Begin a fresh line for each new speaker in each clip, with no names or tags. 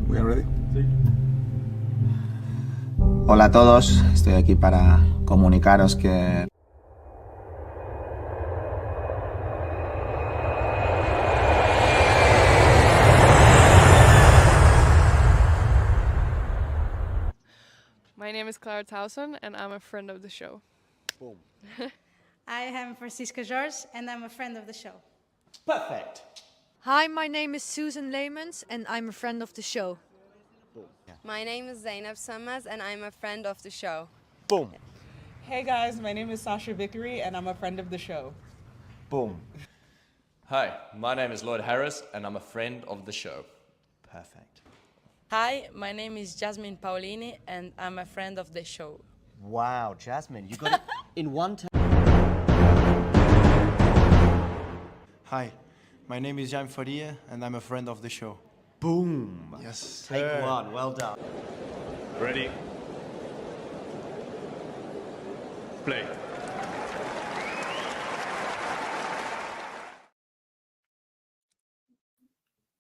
We are ready.
Hola a todos, estoy aquí para comunicaros que
My name is Clara Towson, and I'm a friend of the show.
Boom.
I am Francisca George, and I'm a friend of the show.
Perfect.
Hi, my name is Susan Leemans, and I'm a friend of the show.
My name is Zainab Sammaz, and I'm a friend of the show.
Boom.
Hey guys, my name is Sasha Vickery, and I'm a friend of the show.
Boom.
Hi, my name is Lloyd Harris, and I'm a friend of the show.
Perfect.
Hi, my name is Jasmine Paolini, and I'm a friend of the show.
Wow, Jasmine, you got it in one time.
Hi, my name is Jan Faria, and I'm a friend of the show.
Boom.
Yes.
Take one. Well done.
Ready? Play.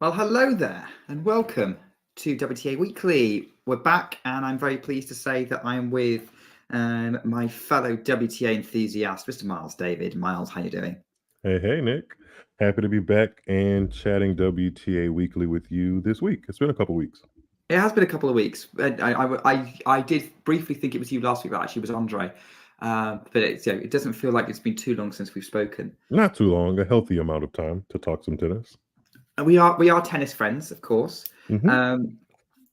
Well, hello there and welcome to WTA Weekly. We're back and I'm very pleased to say that I'm with my fellow WTA enthusiast, Mr. Miles David. Miles, how you doing?
Hey, Nick. Happy to be back and chatting WTA Weekly with you this week. It's been a couple weeks.
It has been a couple of weeks. I did briefly think it was you last week, but actually it was Andre. But it doesn't feel like it's been too long since we've spoken.
Not too long, a healthy amount of time to talk some tennis.
And we are tennis friends, of course.
Mm-hmm.
And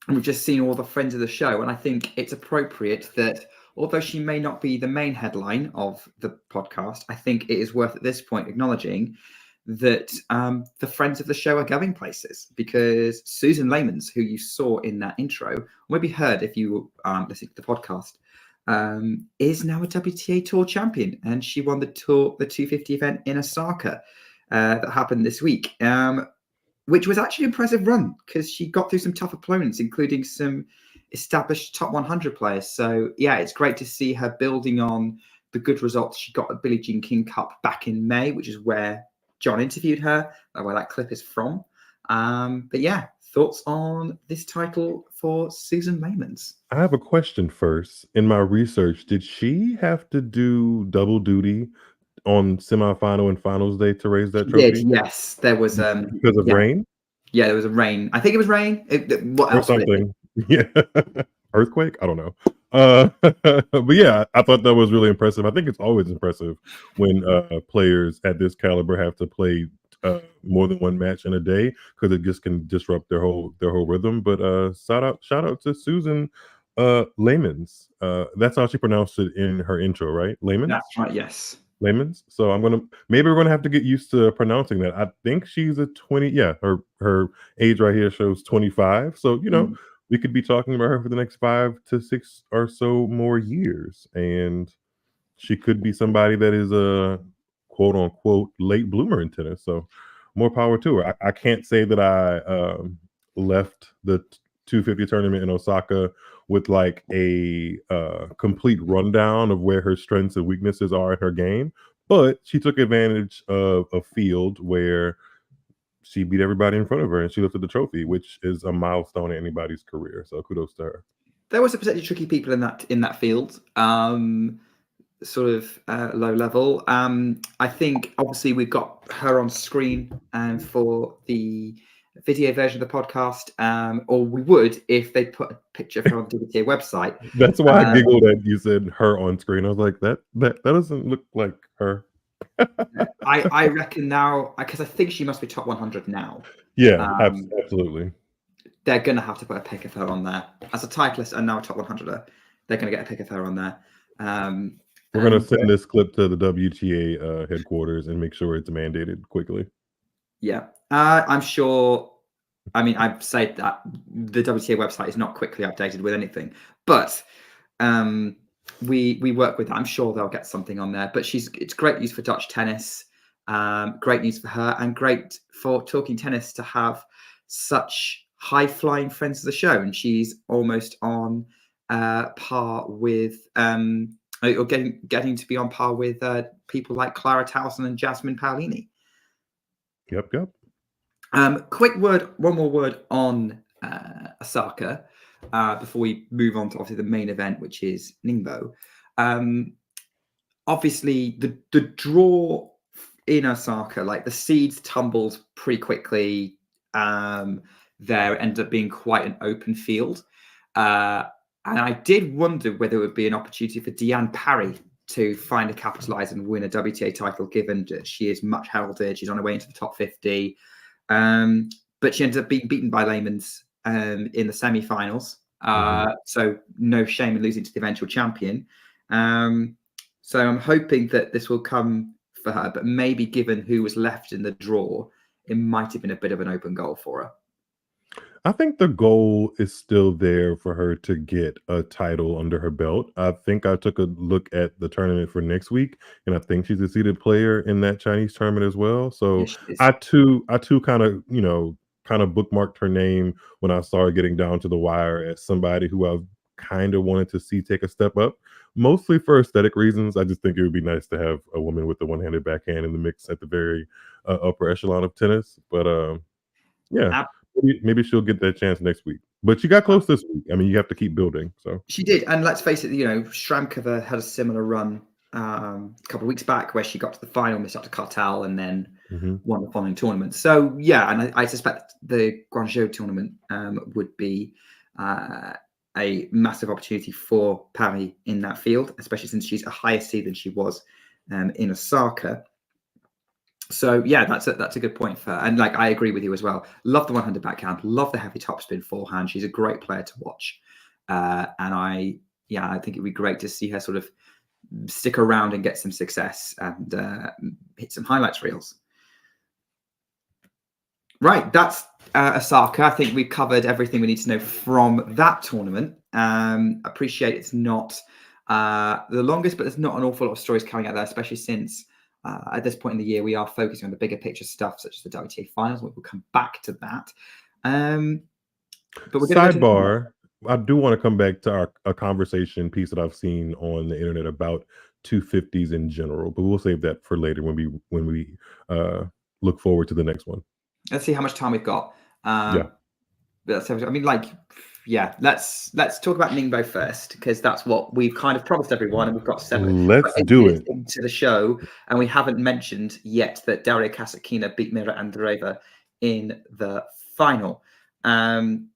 we've just seen all the friends of the show. And I think it's appropriate that although she may not be the main headline of the podcast, I think it is worth at this point acknowledging that the friends of the show are going places, because Susan Leemans, who you saw in that intro, or maybe heard if you listened to the podcast, is now a WTA Tour champion, and she won the 250 event in Osaka that happened this week, which was actually an impressive run because she got through some tough opponents, including some established top 100 players. So yeah, it's great to see her building on the good results she got at Billie Jean King Cup back in May, which is where John interviewed her, where that clip is from. But yeah, thoughts on this title for Susan Leemans?
I have a question first. In my research, did she have to do double duty on semifinal and finals day to raise that trophy?
Did, yes. There was
because of rain?
Yeah, there was a rain. I think it was rain. What else?
Or something. Yeah. Earthquake? I don't know. But yeah, I thought that was really impressive. I think it's always impressive when players at this caliber have to play more than one match in a day, because it just can disrupt their whole rhythm. But shout out to Susan Leemans. That's how she pronounced it in her intro, right? Leemans?
That's right, yes.
Leemans. So maybe we're gonna have to get used to pronouncing that. I think she's a 20. Yeah, her age right here shows 25. So we could be talking about her for the next 5 to 6 or so more years, and she could be somebody that is a quote unquote late bloomer in tennis. So more power to her. I can't say that I left the 250 tournament in Osaka with like a complete rundown of where her strengths and weaknesses are in her game, but she took advantage of a field where she beat everybody in front of her and she lifted the trophy, which is a milestone in anybody's career. So kudos to her.
There were some particularly tricky people in that field, sort of low level. I think obviously we've got her on screen for the video version of the podcast, or we would if they put a picture of her on the WTA website.
That's why I giggled at you said her on screen. I was like, that doesn't look like her.
I reckon now, because I think she must be top 100 now.
Yeah, absolutely.
They're going to have to put a pic of her on there as a titleist and now a top 100er. They're going to get a pic of her on there.
We're going to send this clip to the WTA headquarters and make sure it's mandated quickly.
Yeah, I'm sure. I mean, I've said that the WTA website is not quickly updated with anything, but we work with that. I'm sure they'll get something on there. But it's great news for Dutch tennis, great news for her, and great for Talking Tennis to have such high-flying friends of the show. And she's almost on par with, or getting to be on par with people like Clara Towson and Jasmine Paolini.
Yep.
Quick word, one more word on Osaka, before we move on to obviously the main event, which is Ningbo. Obviously, the draw in Osaka, like the seeds tumbled pretty quickly. There ended up being quite an open field. And I did wonder whether it would be an opportunity for Diane Parry to finally capitalize and win a WTA title, given that she is much heralded. She's on her way into the top 50. But she ended up being beaten by Leymans in the semi-finals. So no shame in losing to the eventual champion. So I'm hoping that this will come for her, but maybe given who was left in the draw, it might have been a bit of an open goal for her.
I think the goal is still there for her to get a title under her belt. I think I took a look at the tournament for next week, and I think she's a seeded player in that Chinese tournament as well. So
Yes, she is.
I too kind of bookmarked her name when I started getting down to the wire as somebody who I've kind of wanted to see take a step up, mostly for aesthetic reasons. I just think it would be nice to have a woman with the one-handed backhand in the mix at the very upper echelon of tennis. But yeah. Maybe she'll get that chance next week. But she got close this week. I mean, you have to keep building. So
she did, and let's face it, Shramkova had a similar run a couple of weeks back where she got to the final, missed out to Cartel, and then won the following tournament. So yeah, and I suspect the Guangzhou tournament would be a massive opportunity for Parry in that field, especially since she's a higher seed than she was in Osaka. So yeah, that's a good point for her. And like I agree with you as well. Love the one-handed backhand. Love the heavy topspin forehand. She's a great player to watch. And I think it'd be great to see her sort of stick around and get some success and hit some highlights reels. Right, that's Osaka. I think we've covered everything we need to know from that tournament. Appreciate it's not the longest, but there's not an awful lot of stories coming out there, especially since at this point in the year, we are focusing on the bigger picture stuff, such as the WTA Finals. We'll come back to that. But we're
sidebar, I do want to come back to a conversation piece that I've seen on the internet about 250s in general, but we'll save that for later when we look forward to the next one.
Let's see how much time we've got.
Yeah.
Let's talk about Ningbo first, because that's what we've kind of promised everyone, and we've got 7.
Let's do it
into the show, and we haven't mentioned yet that Daria Kasatkina beat Mirra Andreeva in the final. And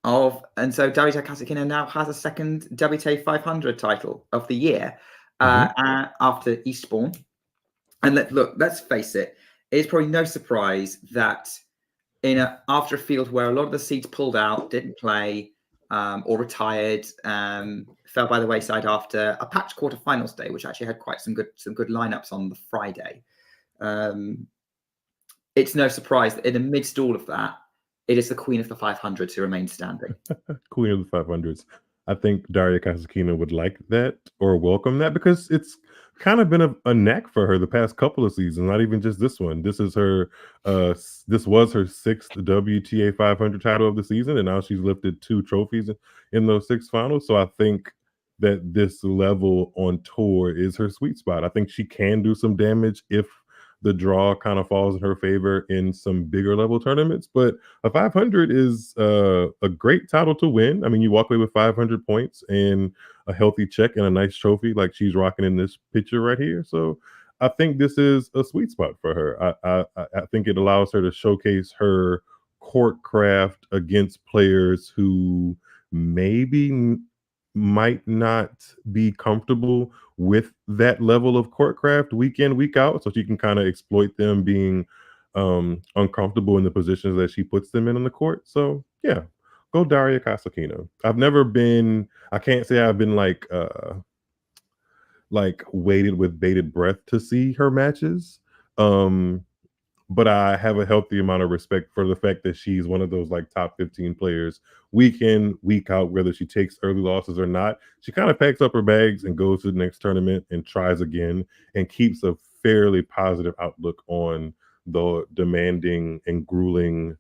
so Daria Kasatkina now has a second WTA 500 title of the year after Eastbourne. And let's face it, it's probably no surprise that after a field where a lot of the seeds pulled out, didn't play, or retired, fell by the wayside after a packed quarterfinals day, which actually had quite some good lineups on the Friday. It's no surprise that in amidst all of that, it is the queen of the 500s who remains standing.
Queen of the 500s. I think Daria Kasatkina would like that or welcome that, because it's kind of been a knack for her the past couple of seasons, not even just this one. This is her this was her 6th WTA 500 title of the season, and now she's lifted 2 trophies in those 6 finals. So I think that this level on tour is her sweet spot. I think she can do some damage if the draw kind of falls in her favor in some bigger level tournaments, but a 500 is a great title to win. I mean, you walk away with 500 points and a healthy check and a nice trophy like she's rocking in this picture right here. So I think this is a sweet spot for her. I think it allows her to showcase her court craft against players who maybe might not be comfortable with that level of court craft week in, week out. So she can kind of exploit them being uncomfortable in the positions that she puts them in on the court. So yeah, go Daria Kasatkina. I can't say I've been like waited with bated breath to see her matches. But I have a healthy amount of respect for the fact that she's one of those like top 15 players week in, week out, whether she takes early losses or not. She kind of packs up her bags and goes to the next tournament and tries again and keeps a fairly positive outlook on the demanding and grueling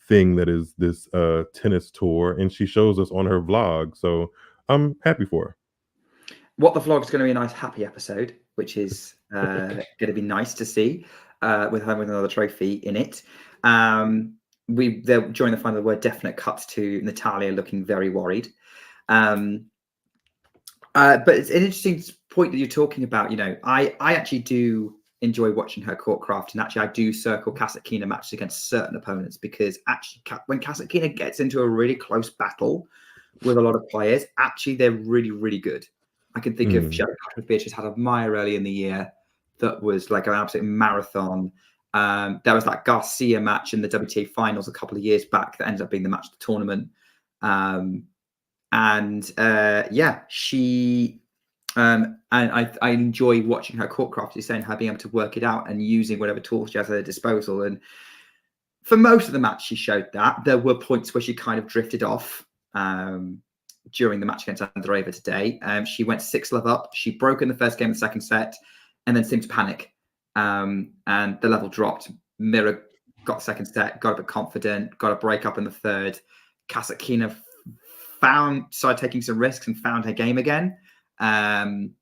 thing that is this tennis tour. And she shows us on her vlog. So I'm happy for her.
What the vlog is going to be a nice happy episode, which is going to be nice to see. With her with another trophy in it. during the final there were definite cuts to Natalia looking very worried. But it's an interesting point that you're talking about. You know, I actually do enjoy watching her court craft, and actually I do circle Kasatkina matches against certain opponents, because actually when Kasatkina gets into a really close battle with a lot of players, actually they're really, really good. I can think of Beatrice had a Meyer early in the year that was like an absolute marathon. There was that Garcia match in the WTA Finals a couple of years back that ended up being the match of the tournament. She and I enjoy watching her court craft, saying her being able to work it out and using whatever tools she has at her disposal. And for most of the match, she showed that. There were points where she kind of drifted off during the match against Andreeva today. She went 6-love up. She broke in the first game of the second set and then seemed to panic. And the level dropped. Mirra got second set, got a bit confident, got a break up in the third. Kasatkina started taking some risks and found her game again, and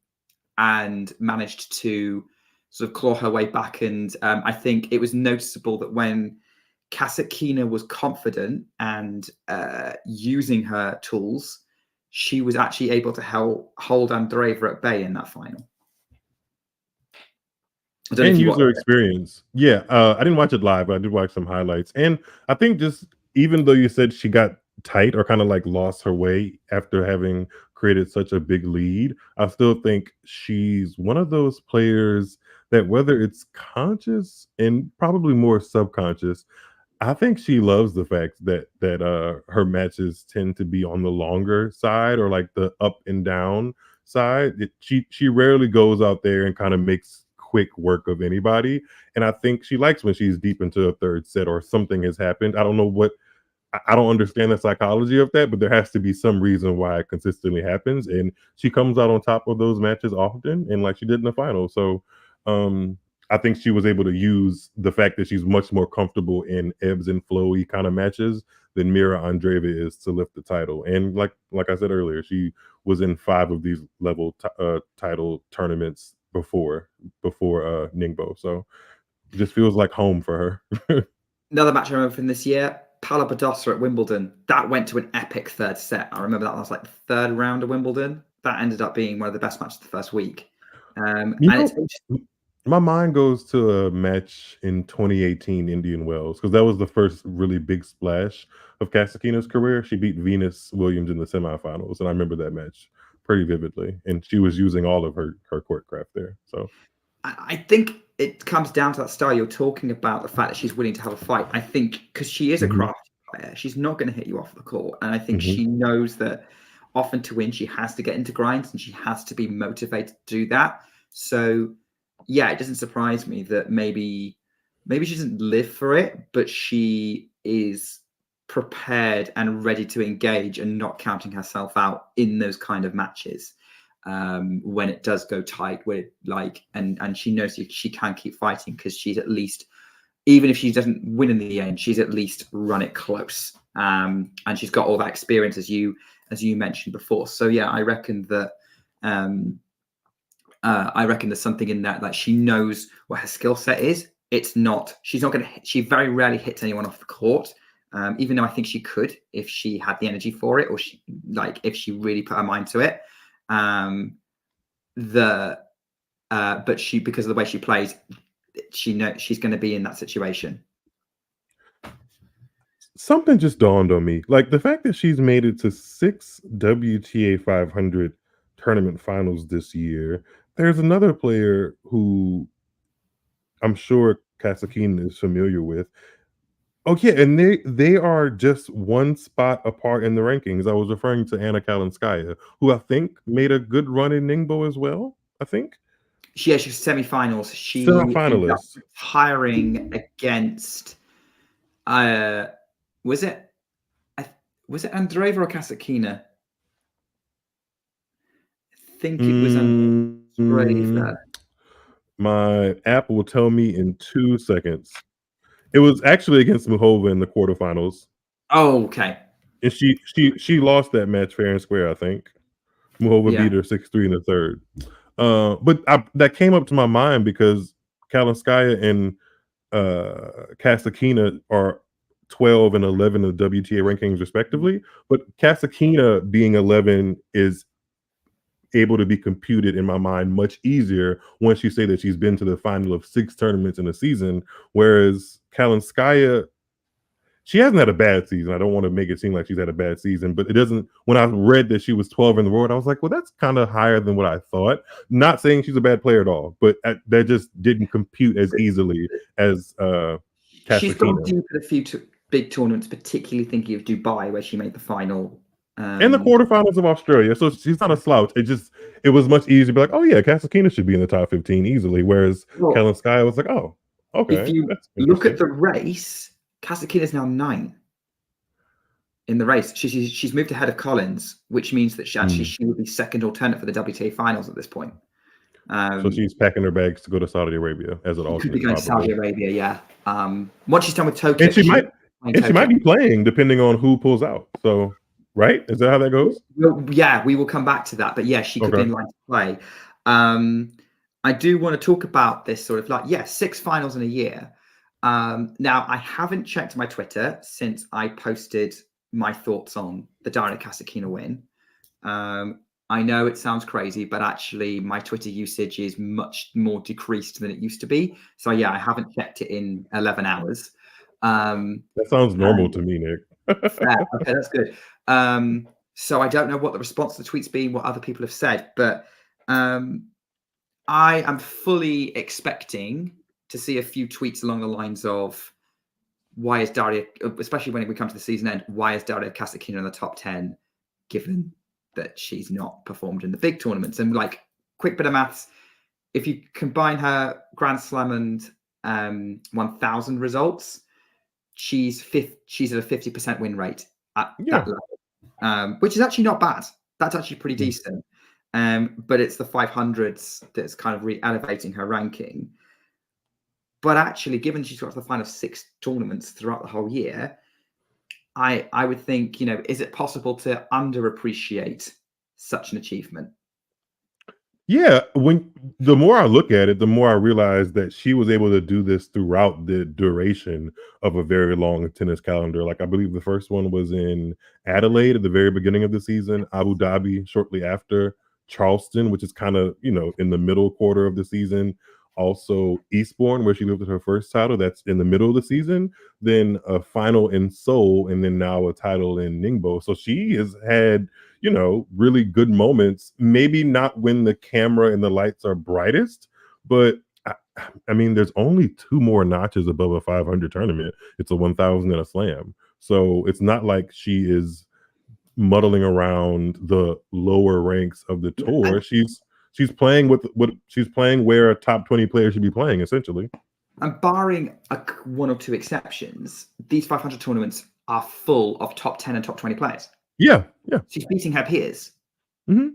managed to sort of claw her way back. And I think it was noticeable that when Kasatkina was confident and using her tools, she was actually able to hold Andreeva at bay in that final.
And user experience. Yeah, I didn't watch it live, but I did watch some highlights. And I think just even though you said she got tight or kind of like lost her way after having created such a big lead, I still think she's one of those players that, whether it's conscious and probably more subconscious, I think she loves the fact that her matches tend to be on the longer side, or like the up and down side. She rarely goes out there and kind of makes quick work of anybody. And I think she likes when she's deep into a third set or something has happened. I don't understand the psychology of that, but there has to be some reason why it consistently happens. And she comes out on top of those matches often, and like she did in the final. So I think she was able to use the fact that she's much more comfortable in ebbs and flowy kind of matches than Mirra Andreeva is to lift the title. And like I said earlier, she was in 5 of these level title tournaments before Ningbo. So it just feels like home for her.
Another match I remember from this year, Paula Badosa at Wimbledon. That went to an epic third set. I remember that was like the third round of Wimbledon. That ended up being one of the best matches of the first week.
My mind goes to a match in 2018 Indian Wells, because that was the first really big splash of Kasatkina's career. She beat Venus Williams in the semifinals, and I remember that match pretty vividly. And she was using all of her court craft there. So
I think it comes down to that style. You're talking about the fact that she's willing to have a fight. I think because she is a crafty player, she's not going to hit you off the court. And I think she knows that often to win, she has to get into grinds and she has to be motivated to do that. So yeah, it doesn't surprise me that maybe she doesn't live for it, but she is prepared and ready to engage and not counting herself out in those kind of matches. When it does go tight, and she knows she can keep fighting, because she's at least, even if she doesn't win in the end, she's at least run it close. And she's got all that experience, as you mentioned before. So yeah, I reckon that there's something in that. Like, she knows what her skill set is. She very rarely hits anyone off the court. Even though I think she could if she had the energy for it, or if she really put her mind to it. But she, because of the way she plays, she knows she's going to be in that situation.
Something just dawned on me, like the fact that she's made it to 6 WTA 500 tournament finals this year. There's another player who I'm sure Kasatkina is familiar with. Oh yeah, and they are just one spot apart in the rankings. I was referring to Anna Kalinskaya, who I think made a good run in Ningbo as well. I think.
Yeah, she's semi-finals. She
semi-finalist
hiring against. Was it Andreeva or Kasatkina? I think it was Andreeva.
My app will tell me in 2 seconds. It was actually against Muchova in the quarterfinals.
Oh, okay.
And she lost that match fair and square, I think. Muchova beat her 6-3 in the third. But that came up to my mind because Kalinskaya and Kasatkina are 12 and 11 of the WTA rankings respectively, but Kasatkina being 11 is able to be computed in my mind much easier once you say that she's been to the final of 6 tournaments in a season, whereas Kalinskaya, she hasn't had a bad season. I don't want to make it seem like she's had a bad season, but it doesn't. When I read that she was 12 in the world, I was like, well, that's kind of higher than what I thought. Not saying she's a bad player at all, but that just didn't compute as easily as
She's gone
Kasatkina.
deep at a few big tournaments, particularly thinking of Dubai, where she made the final.
And the quarterfinals of Australia, so she's not a slouch. It was much easier to be like, oh yeah, Kasatkina should be in the top 15 easily, whereas Kalinskaya was like, oh, okay.
If you look at the race, Kasatkina is now 9 in the race. She's moved ahead of Collins, which means that she would be second alternate for the WTA Finals at this point.
So she's packing her bags to go to Saudi Arabia as an alternate.
Could be going to Saudi Arabia, yeah. Once she's done with Tokyo,
and she might be playing depending on who pulls out. So. Right? Is that how that goes?
Well, yeah, we will come back to that. But yeah, she could be in line to play. I do want to talk about this sort of 6 finals in a year. Now, I haven't checked my Twitter since I posted my thoughts on the Daria Kasatkina win. I know it sounds crazy, but actually my Twitter usage is much more decreased than it used to be. So yeah, I haven't checked it in 11 hours.
That sounds normal to me, Nick.
Okay, that's good. So I don't know what the response to the tweet's been, what other people have said, but I am fully expecting to see a few tweets along the lines of why is Daria, especially when we come to the season end, why is Daria Kasatkina in the top 10, given that she's not performed in the big tournaments? And quick bit of maths, if you combine her Grand Slam and 1000 results, she's at a 50% win rate at that level, which is actually not bad. That's actually pretty decent. But it's the 500s that's kind of re-elevating her ranking. But actually, given she's got to the final 6 tournaments throughout the whole year, I would think, is it possible to underappreciate such an achievement?
Yeah, the more I look at it, the more I realize that she was able to do this throughout the duration of a very long tennis calendar. Like I believe the first one was in Adelaide at the very beginning of the season, Abu Dhabi shortly after, Charleston, which is kind of, in the middle quarter of the season. Also Eastbourne, where she lifted her first title, that's in the middle of the season. Then a final in Seoul, and then now a title in Ningbo. So she has had, really good moments. Maybe not when the camera and the lights are brightest, but I mean, there's only 2 more notches above a 500 tournament. It's a 1000 and a slam. So it's not like she is muddling around the lower ranks of the tour. She's playing what she's playing where a top 20 player should be playing, essentially.
And barring 1 or 2 exceptions, these 500 tournaments are full of top 10 and top 20 players.
Yeah.
She's beating her peers
to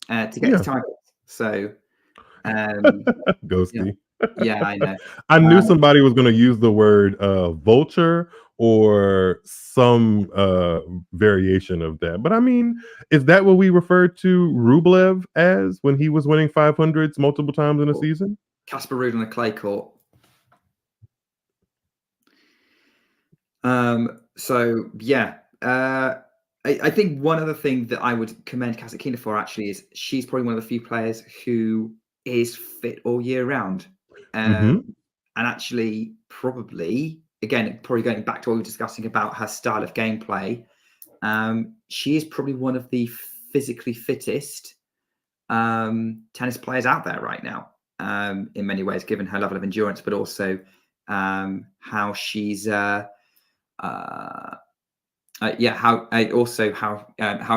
get these titles. So,
Ghosty.
Yeah, I know.
I knew somebody was going to use the word vulture or some variation of that. But I mean, is that what we referred to Rublev as when he was winning 500s multiple times in a season?
Casper Ruud on the clay court. So yeah, I think one other thing that I would commend Kasatkina for actually is she's probably one of the few players who is fit all year round. And actually probably going back to what we were discussing about her style of gameplay, she is probably one of the physically fittest tennis players out there right now, in many ways, given her level of endurance, but also how she's how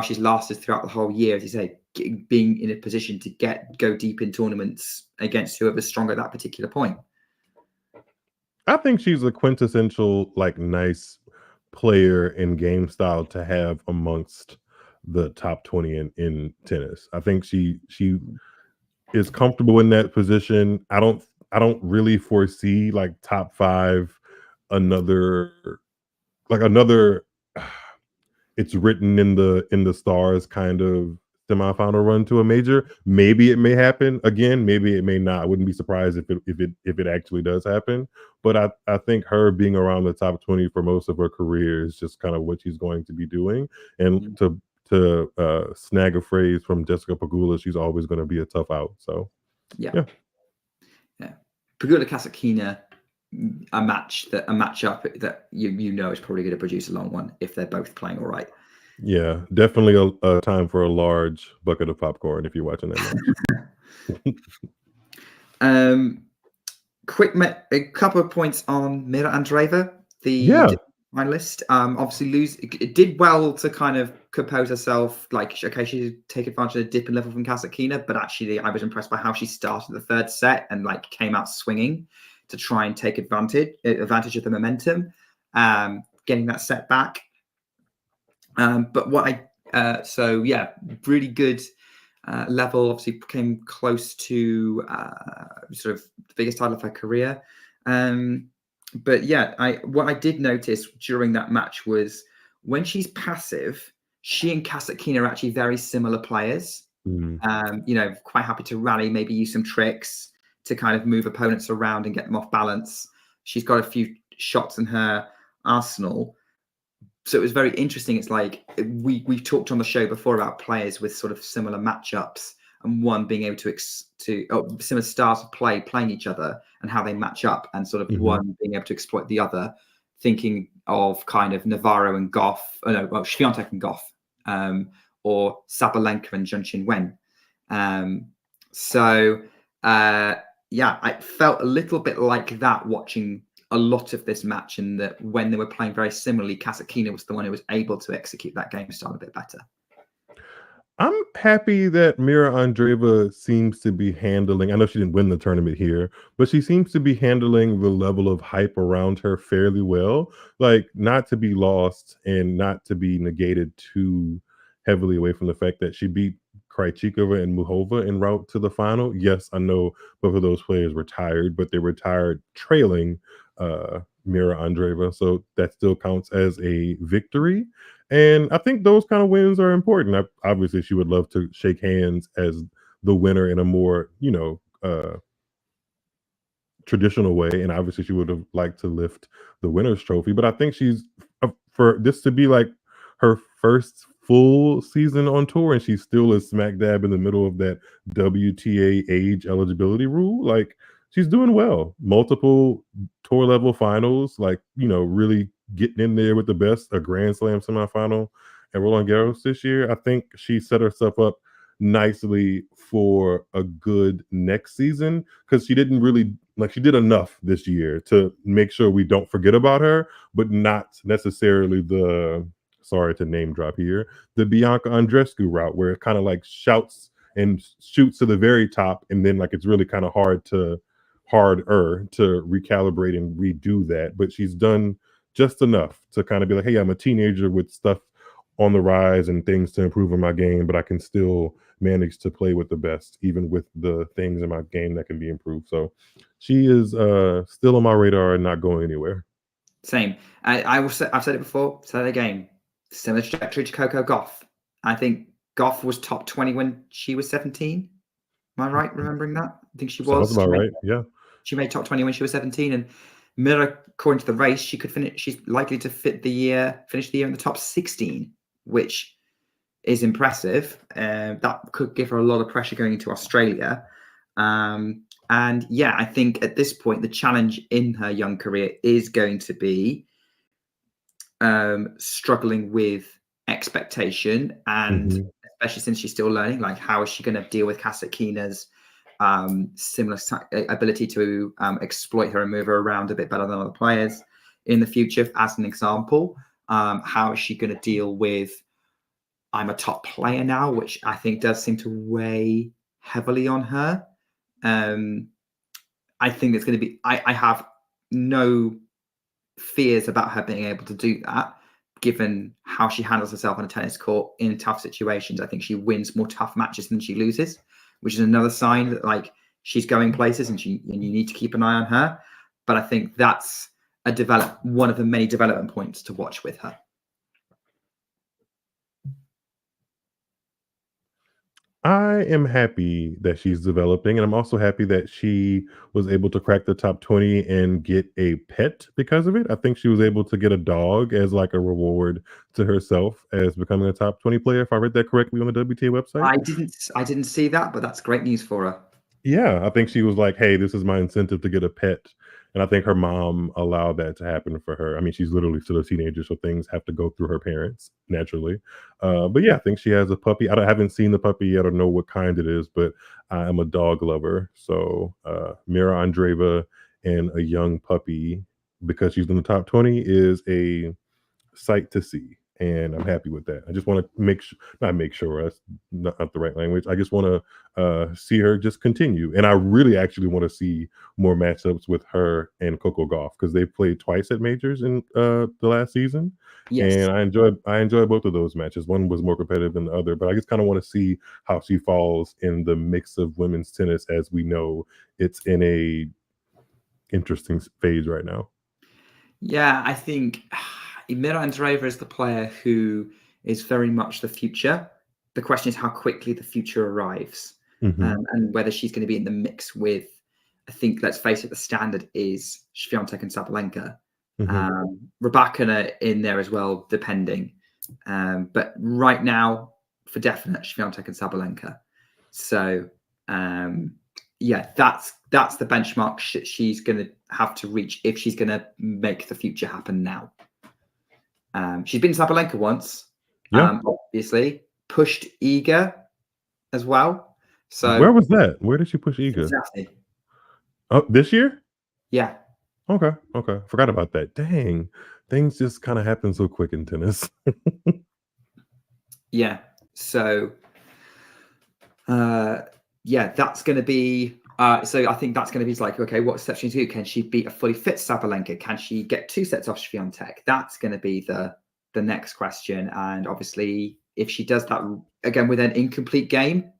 she's lasted throughout the whole year, as you say, being in a position to go deep in tournaments against whoever's stronger at that particular point.
I think she's a quintessential, nice player in game style to have amongst the top 20 in tennis. I think she is comfortable in that position. I don't really foresee top 5 another it's written in the stars kind of semifinal run to a major. Maybe it may happen again. Maybe it may not. I wouldn't be surprised if it actually does happen. But I think her being around the top 20 for most of her career is just kind of what she's going to be doing. And to snag a phrase from Jessica Pegula, she's always going to be a tough out. So
yeah. Pegula Kasatkina, a matchup that you know is probably going to produce a long one if they're both playing all right.
Yeah, definitely a time for a large bucket of popcorn if you're watching that match.
A couple of points on Mirra Andreeva, the finalist. Obviously, it did well to kind of compose herself. Like, okay, she did take advantage of the dip in level from Kasatkina, but actually, I was impressed by how she started the third set and like came out swinging to try and take advantage of the momentum, getting that set back. But really good level. Obviously, came close to sort of the biggest title of her career. But yeah, what I did notice during that match was when she's passive, she and Kasatkina are actually very similar players. Quite happy to rally, maybe use some tricks to kind of move opponents around and get them off balance. She's got a few shots in her arsenal. So it was very interesting. It's like we've talked on the show before about players with sort of similar matchups and one being able to similar styles of playing each other and how they match up, and sort of one being able to exploit the other. Thinking of kind of Navarro and Goff, Swiatek and Goff, or Sabalenka and Zheng Wen. I felt a little bit like that watching a lot of this match, and that when they were playing very similarly, Kasatkina was the one who was able to execute that game style a bit better.
I'm happy that Mirra Andreeva seems to be handling, I know she didn't win the tournament here, but she seems to be handling the level of hype around her fairly well. Like, not to be lost and not to be negated too heavily away from the fact that she beat Krejcikova and Muchova en route to the final. Yes, I know both of those players retired, but they retired trailing Mirra Andreeva, so that still counts as a victory. And I think those kind of wins are important. Obviously, she would love to shake hands as the winner in a more, traditional way. And obviously, she would have liked to lift the winner's trophy. But I think she's, for this to be like her first full season on tour, and she still is smack dab in the middle of that WTA age eligibility rule. Like, she's doing well. Multiple tour level finals, really getting in there with the best, a Grand Slam semifinal at Roland Garros this year. I think she set herself up nicely for a good next season, because she didn't really, she did enough this year to make sure we don't forget about her, but not necessarily sorry to name drop here, the Bianca Andreescu route, where it kind of like shouts and shoots to the very top, and then it's really kind of harder to recalibrate and redo that. But she's done just enough to kind of be like, hey, I'm a teenager with stuff on the rise and things to improve in my game, but I can still manage to play with the best, even with the things in my game that can be improved. So she is still on my radar and not going anywhere.
Same. I've said it before, said it again. Similar trajectory to Coco Gauff. I think Gauff was top 20 when she was 17. Am I right remembering that? I think she was.
Sounds about right, yeah.
She made top 20 when she was 17, and Mirra, according to the race, she could finish. She's likely to finish the year in the top 16, which is impressive. That could give her a lot of pressure going into Australia. And yeah, I think at this point, the challenge in her young career is going to be struggling with expectation, and especially since she's still learning, how is she going to deal with Kasatkina's similar ability to exploit her and move her around a bit better than other players in the future. As an example, how is she going to deal with I'm a top player now, which I think does seem to weigh heavily on her. I think it's going to be, I have no fears about her being able to do that, given how she handles herself on a tennis court in tough situations. I think she wins more tough matches than she loses, which is another sign that she's going places, and you need to keep an eye on her. But I think that's one of the many development points to watch with her.
I am happy that she's developing, and I'm also happy that she was able to crack the top 20 and get a pet because of it. I think she was able to get a dog as like a reward to herself as becoming a top 20 player, if I read that correctly on the WTA website.
I didn't see that, but that's great news for her.
Yeah, I think she was like, "Hey, this is my incentive to get a pet." And I think her mom allowed that to happen for her. I mean, she's literally still a teenager, so things have to go through her parents naturally. But yeah, I think she has a puppy. Haven't seen the puppy yet or know what kind it is, but I am a dog lover. So Mirra Andreeva and a young puppy, because she's in the top 20, is a sight to see. And I'm happy with that. I just want to not make sure, that's not the right language. I just want to see her just continue. And I really actually want to see more matchups with her and Coco Gauff, because they played twice at majors in the last season.
Yes.
And I enjoyed both of those matches. One was more competitive than the other, but I just kind of want to see how she falls in the mix of women's tennis, as we know it's in a interesting phase right now.
Yeah, I think Mirra Andreeva is the player who is very much the future. The question is how quickly the future arrives, and whether she's going to be in the mix with, I think, let's face it, the standard is Swiatek and Sabalenka. Rybakina in there as well, depending. But right now, for definite, Swiatek and Sabalenka. So, yeah, that's the benchmark she's going to have to reach if she's going to make the future happen now. She's been Sabalenka once, obviously. Pushed Iga as well. So
where was that? Where did she push Iga?
Exactly.
Oh, this year?
Yeah.
Okay. Forgot about that. Dang. Things just kind of happen so quick in tennis.
Yeah. So, yeah, that's going to be... so I think that's going to be like, okay, what steps she do? Can she beat a fully fit Sabalenka? Can she get 2 sets off Swiatek? That's going to be the next question. And obviously, if she does that again with an incomplete game,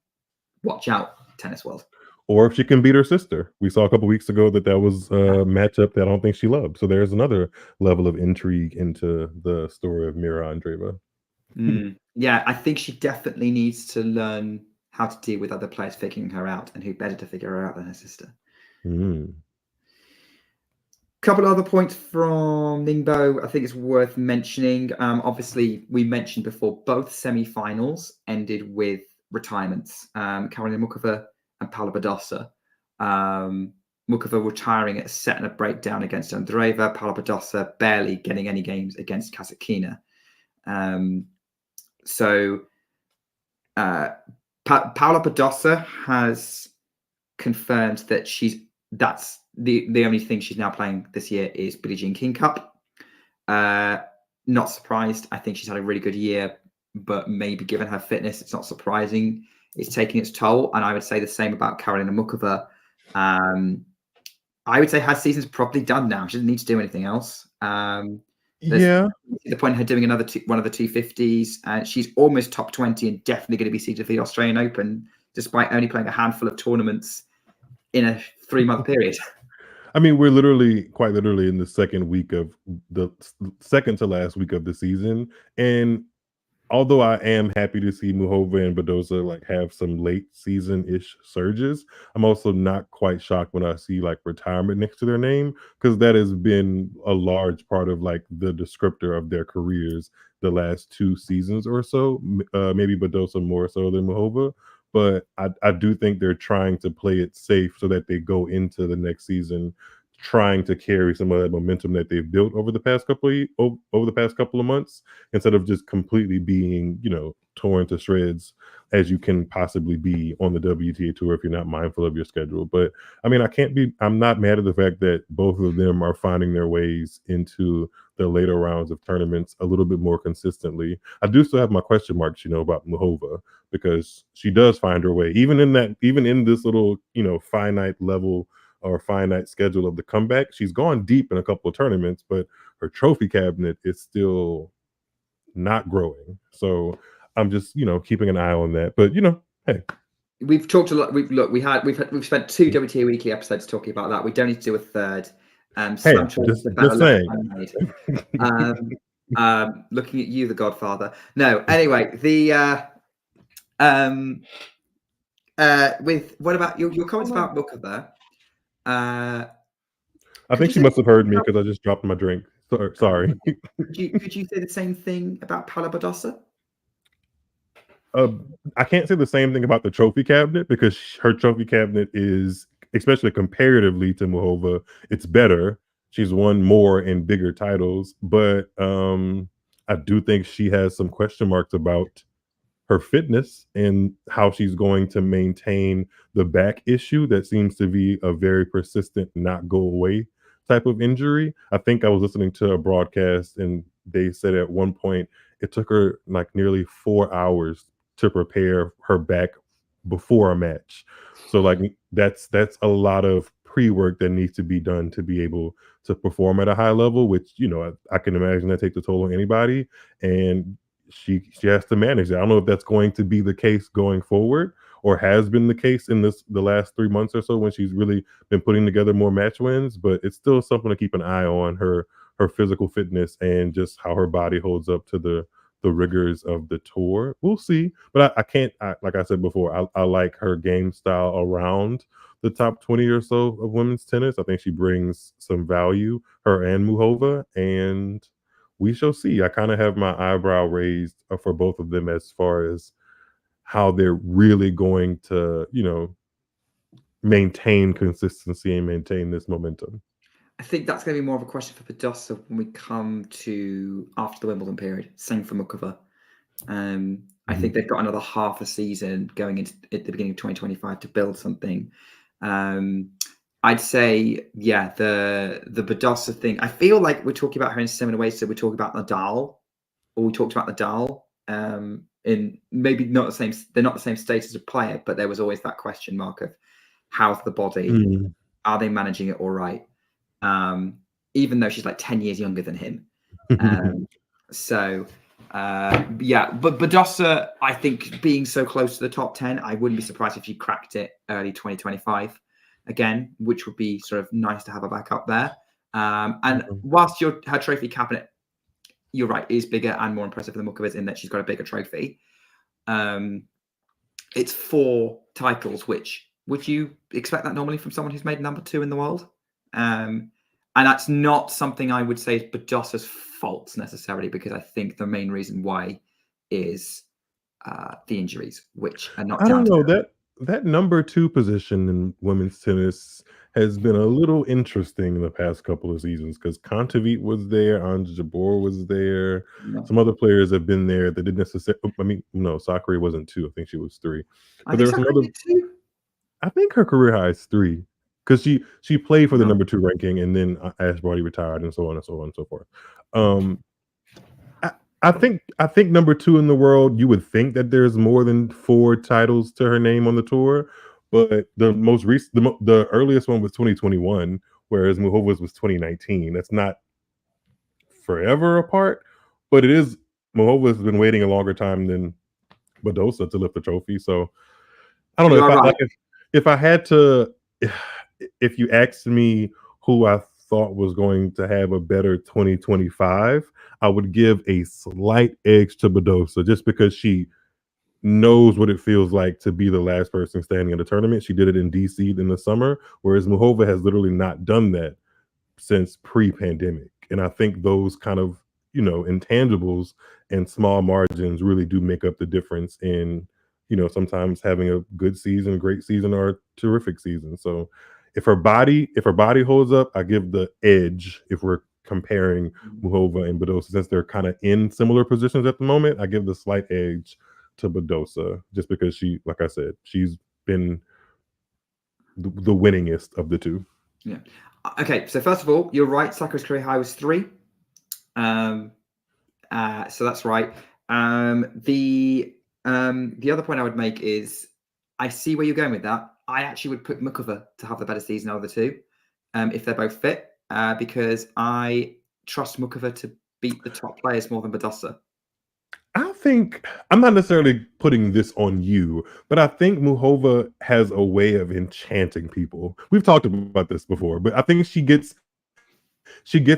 watch out, tennis world.
Or if she can beat her sister. We saw a couple weeks ago that was a matchup that I don't think she loved. So there's another level of intrigue into the story of Mirra Andreeva.
Yeah, I think she definitely needs to learn how to deal with other players figuring her out, and who better to figure her out than her sister. Couple of other points from Ningbo I think it's worth mentioning. Obviously, we mentioned before, both semi-finals ended with retirements. Karolina Muchova and Paula Badosa. Muchova retiring at a set and a breakdown against Andreeva. Paula Badosa barely getting any games against Kasatkina. Paula Badosa has confirmed that that's the only thing she's now playing this year is Billie Jean King Cup. Not surprised. I think she's had a really good year, but maybe given her fitness, it's not surprising. It's taking its toll. And I would say the same about Karolina Muchova. I would say her season's probably done now. She doesn't need to do anything else. The point of her doing one of the 250s, and she's almost top 20 and definitely going to be seeded for the Australian Open, despite only playing a handful of tournaments in a 3-month period.
I mean, we're quite literally in the second to last week of the season. And although I am happy to see Muchova and Badosa like have some late season-ish surges, I'm also not quite shocked when I see like retirement next to their name, because that has been a large part of like the descriptor of their careers the last 2 seasons or so. Maybe Badosa more so than Muchova. But I do think they're trying to play it safe so that they go into the next season trying to carry some of that momentum that they've built over the past couple of months, instead of just completely being, torn to shreds as you can possibly be on the WTA tour if you're not mindful of your schedule. But I mean, I'm not mad at the fact that both of them are finding their ways into the later rounds of tournaments a little bit more consistently. I do still have my question marks, about Muchova, because she does find her way, even in this little, finite level or finite schedule of the comeback. She's gone deep in a couple of tournaments, but her trophy cabinet is still not growing. So I'm just, keeping an eye on that. But hey,
we've talked a lot. We've spent 2 WTA Weekly episodes talking about that. We don't need to do a third.
Hey, just saying.
Looking at you, the Godfather. No, anyway, With what about your comments about Muchova?
I think she must have heard me because I just dropped my drink. Sorry.
Could you say the same thing about Paula Badosa?
I can't say the same thing about the trophy cabinet because her trophy cabinet is, especially comparatively to Muchova, it's better. She's won more and bigger titles, but I do think she has some question marks about her fitness and how she's going to maintain the back issue that seems to be a very persistent, not go away type of injury. I think I was listening to a broadcast and they said at one point it took her like nearly 4 hours to prepare her back before a match. So like that's a lot of pre-work that needs to be done to be able to perform at a high level, which I can imagine that takes a toll on anybody. And she has to manage that. I don't know if that's going to be the case going forward or has been the case in the last 3 months or so when she's really been putting together more match wins, but it's still something to keep an eye on, her physical fitness and just how her body holds up to the rigors of the tour. We'll see, but I can't, like I said before, I like her game style around the top 20 or so of women's tennis. I think she brings some value, her and Muchova, and we shall see. I kind of have my eyebrow raised for both of them as far as how they're really going to, maintain consistency and maintain this momentum.
I think that's going to be more of a question for Badosa when we come to after the Wimbledon period. Same for Muchova. I think they've got another half a season going into at the beginning of 2025 to build something. I'd say, yeah, the Badosa thing. I feel like we're talking about her in similar ways to we're talking about Nadal, or we talked about Nadal. In maybe not the same. They're not the same status of player, but there was always that question mark of how's the body? Are they managing it all right? Even though she's like 10 years younger than him. Yeah, but Badosa, I think being so close to the top 10, I wouldn't be surprised if she cracked it early 2025 again, which would be sort of nice to have her back up there. And whilst her trophy cabinet, you're right, is bigger and more impressive than Muchova's in that she's got a bigger trophy. It's 4 titles, which would you expect that normally from someone who's made number 2 in the world? And that's not something I would say is Badosa's fault necessarily, because I think the main reason why is the injuries, which are not.
I don't know that number 2 position in women's tennis has been a little interesting in the past couple of seasons because Kontaveit was there, Anja Jabeur was there, some other players have been there that didn't necessarily. I mean, no, Sakkari wasn't 2. I think she was 3. But there was some other. I think her career high is 3 because she played for the number 2 ranking, and then Ash Barty retired, and so on and so on and so forth. I think number 2 in the world. You would think that there's more than 4 titles to her name on the tour, but the most recent, the earliest one was 2021, whereas Muchova's was 2019. That's not forever apart, but it is. Muchova's been waiting a longer time than Badosa to lift the trophy, so I don't know if I had to. If you asked me who I thought was going to have a better 2025, I would give a slight edge to Badosa just because she knows what it feels like to be the last person standing in the tournament. She did it in DC in the summer, whereas Muchova has literally not done that since pre-pandemic. And I think those kind of, intangibles and small margins really do make up the difference in, sometimes having a good season, great season, or a terrific season. So if her body holds up, I give the edge. If we're comparing Muchova and Badosa, since they're kind of in similar positions at the moment, I give the slight edge to Badosa just because she, like I said, she's been the winningest of the 2.
Yeah. Okay. So first of all, you're right. Sakkari's career high was 3. So that's right. The other point I would make is I see where you're going with that. I actually would put Muchova to have the better season of the 2 if they're both fit, because I trust Muchova to beat the top players more than Badosa.
I think I'm not necessarily putting this on you, but I think Muchova has a way of enchanting people. We've talked about this before, but I think she gets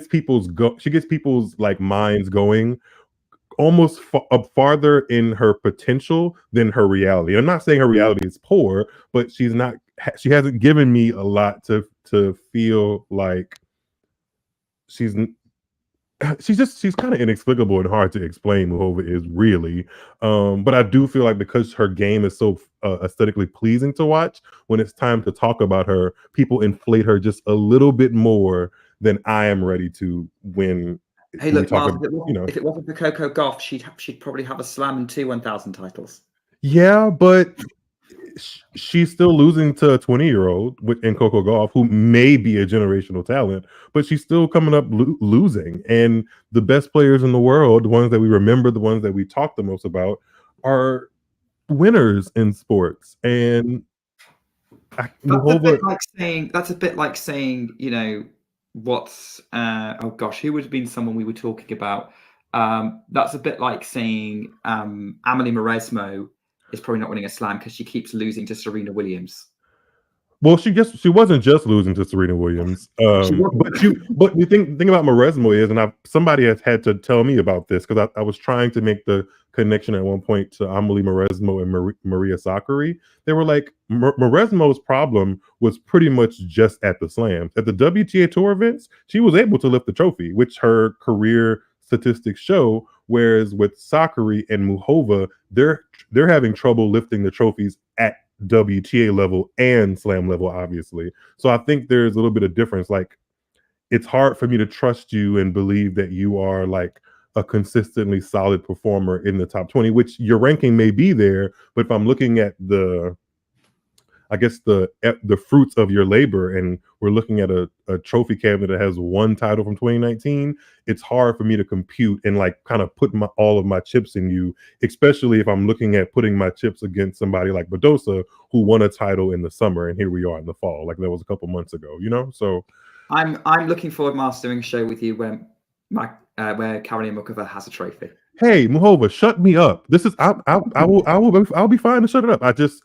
people's like minds going almost up farther in her potential than her reality. I'm not saying her reality is poor, but she hasn't given me a lot to feel like she's kind of inexplicable and hard to explain. Muchova is really, but I do feel like because her game is so aesthetically pleasing to watch, when it's time to talk about her, people inflate her just a little bit more than I am ready to. When
Hey,
we
look,
talk
Miles,
about,
if it wasn't for Coco Gauff, she'd probably have a slam and 2 1,000 titles.
yeah, but she's still losing to a 20-year-old in Coco Gauff, who may be a generational talent, but she's still coming up losing. And the best players in the world, the ones that we remember, the ones that we talk the most about, are winners in sports. And
That's a bit like saying, you know, what's oh gosh, who would have been someone we were talking about? That's a bit like saying Amelie Mauresmo is probably not winning a slam because she keeps losing to Serena Williams.
Well, she wasn't just losing to Serena Williams, but the thing about Mauresmo is, and somebody has had to tell me about this because I was trying to make the connection at one point to Amelie Mauresmo and Maria Sakkari. They were like, Mauresmo's problem was pretty much just at the slams. At the WTA Tour events, she was able to lift the trophy, which her career statistics show. Whereas with Sakkari and Muchova, they're having trouble lifting the trophies at WTA level and slam level, obviously. So I think there's a little bit of difference. Like, it's hard for me to trust you and believe that you are like a consistently solid performer in the top 20, which your ranking may be there. But if I'm looking at the fruits of your labor, and we're looking at a trophy cabinet that has one title from 2019, it's hard for me to compute and like kind of put all of my chips in you, especially if I'm looking at putting my chips against somebody like Badosa, who won a title in the summer, and here we are in the fall, like that was a couple months ago, you know? So
I'm looking forward, Miles, doing a show with you where Karolina Muchova has a trophy.
Hey, Muchova, shut me up. This is I'll be fine to shut it up. I just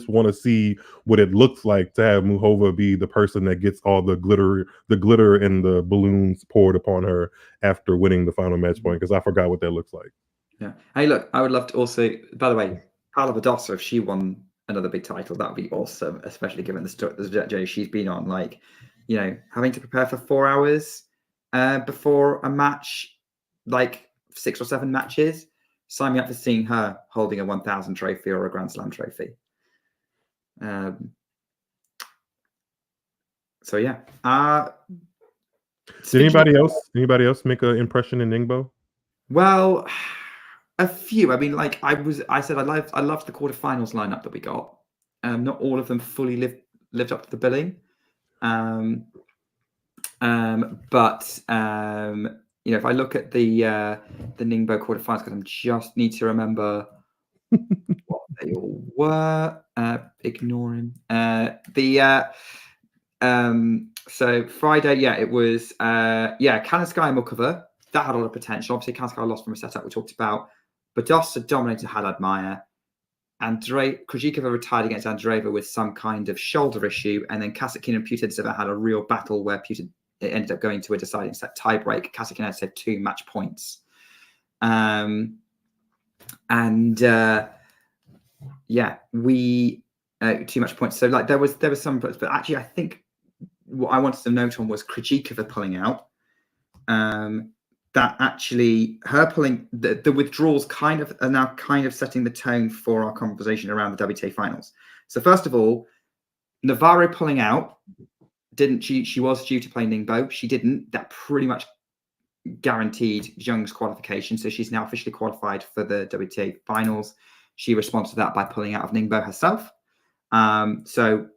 want to see what it looks like to have Muchova be the person that gets all the glitter and the balloons poured upon her after winning the final match point, because I forgot what that looks like.
Yeah. Hey, look, I would love to also, by the way, Paula Badosa, if she won another big title, that would be awesome, especially given the journey she's been on. Like, you know, having to prepare for 4 hours before a match, like 6 or 7 matches. Sign me up for seeing her holding a 1,000 trophy or a Grand Slam trophy. So yeah.
Did anybody else make an impression in Ningbo?
Well, a few. I mean, like I said, I loved the quarterfinals lineup that we got. Not all of them fully lived up to the billing. But you know, if I look at the Ningbo quarterfinals, because I just need to remember what they all were. Ignoring so Friday, yeah, it was Kalinskaya and Muchova. That had a lot of potential. Obviously, Kalinskaya lost from a setup we talked about. Badosa dominated Haddad Maia. Krejcikova retired against Andreeva with some kind of shoulder issue, and then Kasatkina and Putintseva had a real battle where it ended up going to a deciding set tiebreak. Kasatkina had 2 match points, we 2 match points. So like there was some, but actually I think what I wanted to note on was Krejcikova pulling out. That actually her pulling the withdrawals are now setting the tone for our conversation around the WTA Finals. So first of all, Navarro pulling out. She was due to play Ningbo. She didn't. That pretty much guaranteed Zheng's qualification. So she's now officially qualified for the WTA Finals. She responds to that by pulling out of Ningbo herself. So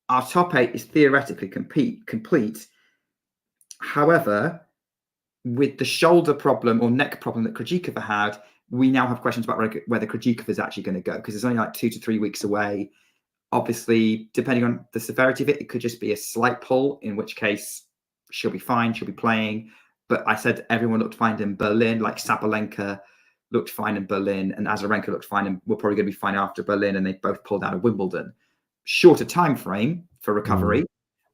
our top 8 is theoretically complete. However, with the shoulder problem or neck problem that Krejcikova had, we now have questions about whether Krejcikova is actually going to go, because it's only like 2 to 3 weeks away. Obviously, depending on the severity of it, it could just be a slight pull, in which case she'll be fine, she'll be playing. But I said everyone looked fine in Berlin, like Sabalenka looked fine in Berlin, and Azarenka looked fine, and we're probably going to be fine after Berlin, and they both pulled out of Wimbledon. Shorter time frame for recovery,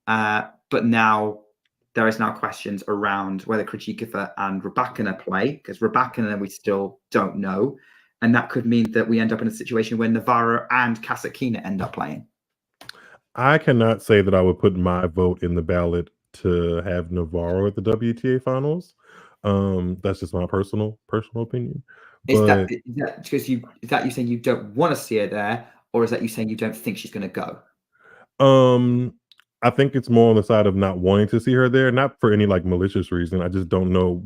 but now there is now questions around whether Krejcikova and Rybakina play, because Rybakina we still don't know. And that could mean that we end up in a situation where Navarro and Kasatkina end up playing.
I cannot say that I would put my vote in the ballot to have Navarro at the WTA Finals. That's just my personal opinion.
Is that because you saying you don't want to see her there, or is that you saying you don't think she's going to
go? I think it's more on the side of not wanting to see her there, not for any like malicious reason. I just don't know.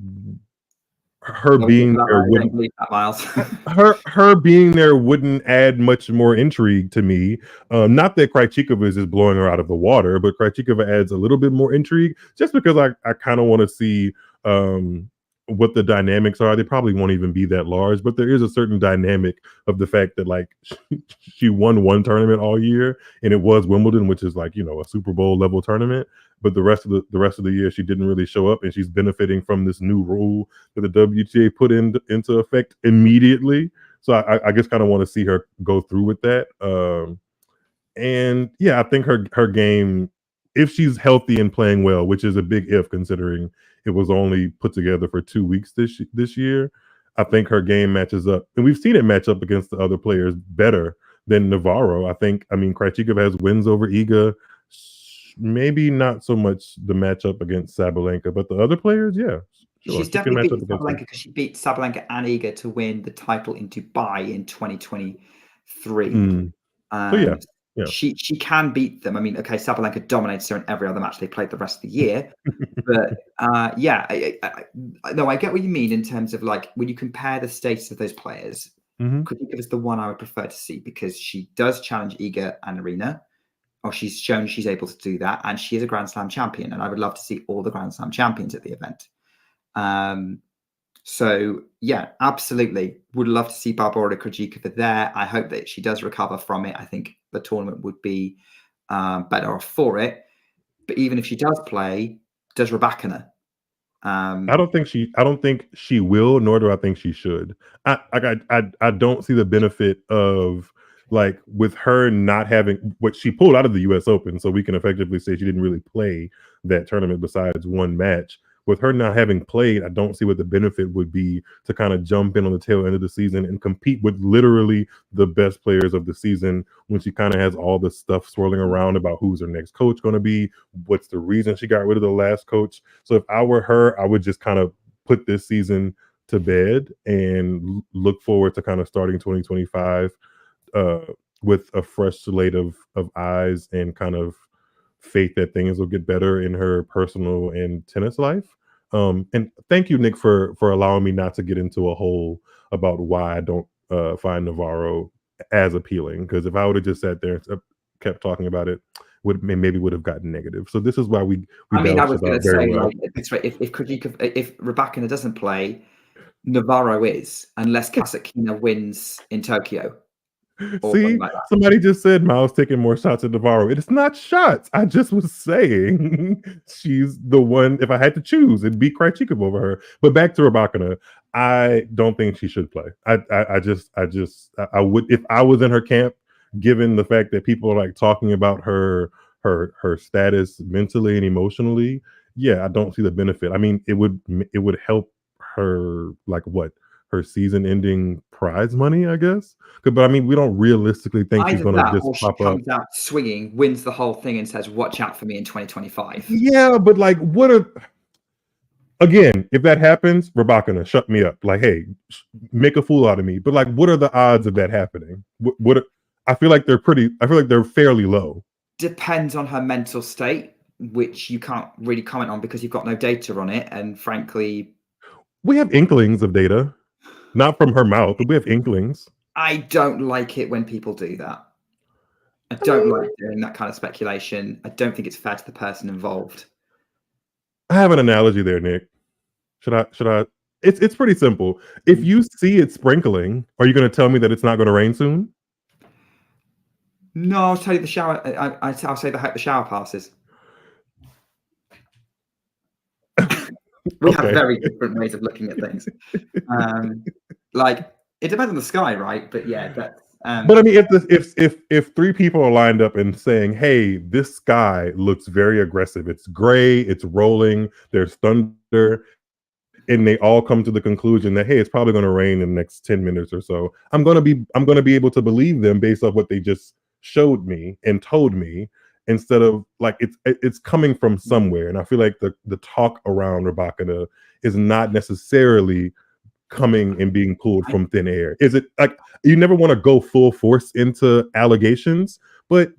Her being there wouldn't,
Miles.
her being there wouldn't add much more intrigue to me. Not that Krejcikova is just blowing her out of the water, but Krejcikova adds a little bit more intrigue just because I kind of want to see what the dynamics are. They probably won't even be that large, but there is a certain dynamic of the fact that like she won one tournament all year, and it was Wimbledon, which is like, you know, a Super Bowl level tournament. But the rest of the year, she didn't really show up, and she's benefiting from this new rule that the WTA put into effect immediately. So I just kind of want to see her go through with that. And yeah, I think her game, if she's healthy and playing well, which is a big if considering it was only put together for 2 weeks this year, I think her game matches up, and we've seen it match up against the other players better than Navarro. I mean, Krejcikova has wins over Iga. Maybe not so much the matchup against Sabalenka, but the other players, yeah.
Sure. She's definitely beat Sabalenka because she beat Sabalenka and Iga to win the title in Dubai in 2023.
So yeah.
She can beat them. I mean, okay, Sabalenka dominates her in every other match they played the rest of the year. But yeah, I get what you mean in terms of like when you compare the status of those players, Krejcikova is the one I would prefer to see because she does challenge Iga and Arena. Or she's shown she's able to do that, and she is a Grand Slam champion, and I would love to see all the Grand Slam champions at the event. So yeah, absolutely, would love to see Barbora Krejcikova there. I hope that she does recover from it. I think the tournament would be better off for it. But even if she does play, does Rybakina?
I don't think she will, nor do I think she should. I don't see the benefit of like with her not having what she pulled out of the US Open, so we can effectively say she didn't really play that tournament besides one match. With her not having played, I don't see what the benefit would be to kind of jump in on the tail end of the season and compete with literally the best players of the season when she kind of has all this stuff swirling around about who's her next coach going to be, what's the reason she got rid of the last coach. So if I were her, I would just kind of put this season to bed and look forward to kind of starting 2025 with a fresh slate of eyes and kind of faith that things will get better in her personal and tennis life. And thank you, Nick, for allowing me not to get into a hole about why I don't find Navarro as appealing. Because if I would have just sat there and kept talking about it, maybe would have gotten negative. So this is why we
I mean, I was going to say, well. Like, if Rybakina doesn't play, Navarro is, unless Kasatkina wins in Tokyo.
See, like somebody just said Miles taking more shots at Navarro. It's not shots. I just was saying she's the one. If I had to choose, it'd be Krejcikova over her. But back to Rybakina, I don't think she should play. I would, if I was in her camp, given the fact that people are like talking about her status mentally and emotionally. Yeah, I don't see the benefit. I mean, it would help her like what? Her season-ending prize money, I guess. But I mean, we don't realistically think she's going to just pop up.
Comes out swinging, wins the whole thing, and says, "Watch out for me in 2025."
Yeah, but like, again, if that happens, Rybakina, shut me up. Like, hey, make a fool out of me. But like, what are the odds of that happening? I feel like they're fairly low.
Depends on her mental state, which you can't really comment on because you've got no data on it. And frankly,
we have inklings of data. Not from her mouth, but we have inklings.
I don't like it when people do that. I don't like doing that kind of speculation. I don't think it's fair to the person involved.
I have an analogy there, Nick. Should I? It's pretty simple. If you see it sprinkling, are you going to tell me that it's not going to rain soon?
No, I'll tell you the shower. I'll say the shower passes. We have very different ways of looking at things. Like it depends on the sky, right? But yeah,
But I mean, if three people are lined up and saying, "Hey, this sky looks very aggressive. It's gray. It's rolling. There's thunder," and they all come to the conclusion that, "Hey, it's probably going to rain in the next 10 minutes or so," I'm gonna be able to believe them based off what they just showed me and told me, instead of like it's coming from somewhere. And I feel like the talk around Rybakina is not necessarily coming and being pulled from thin air. Is it like you never want to go full force into allegations, but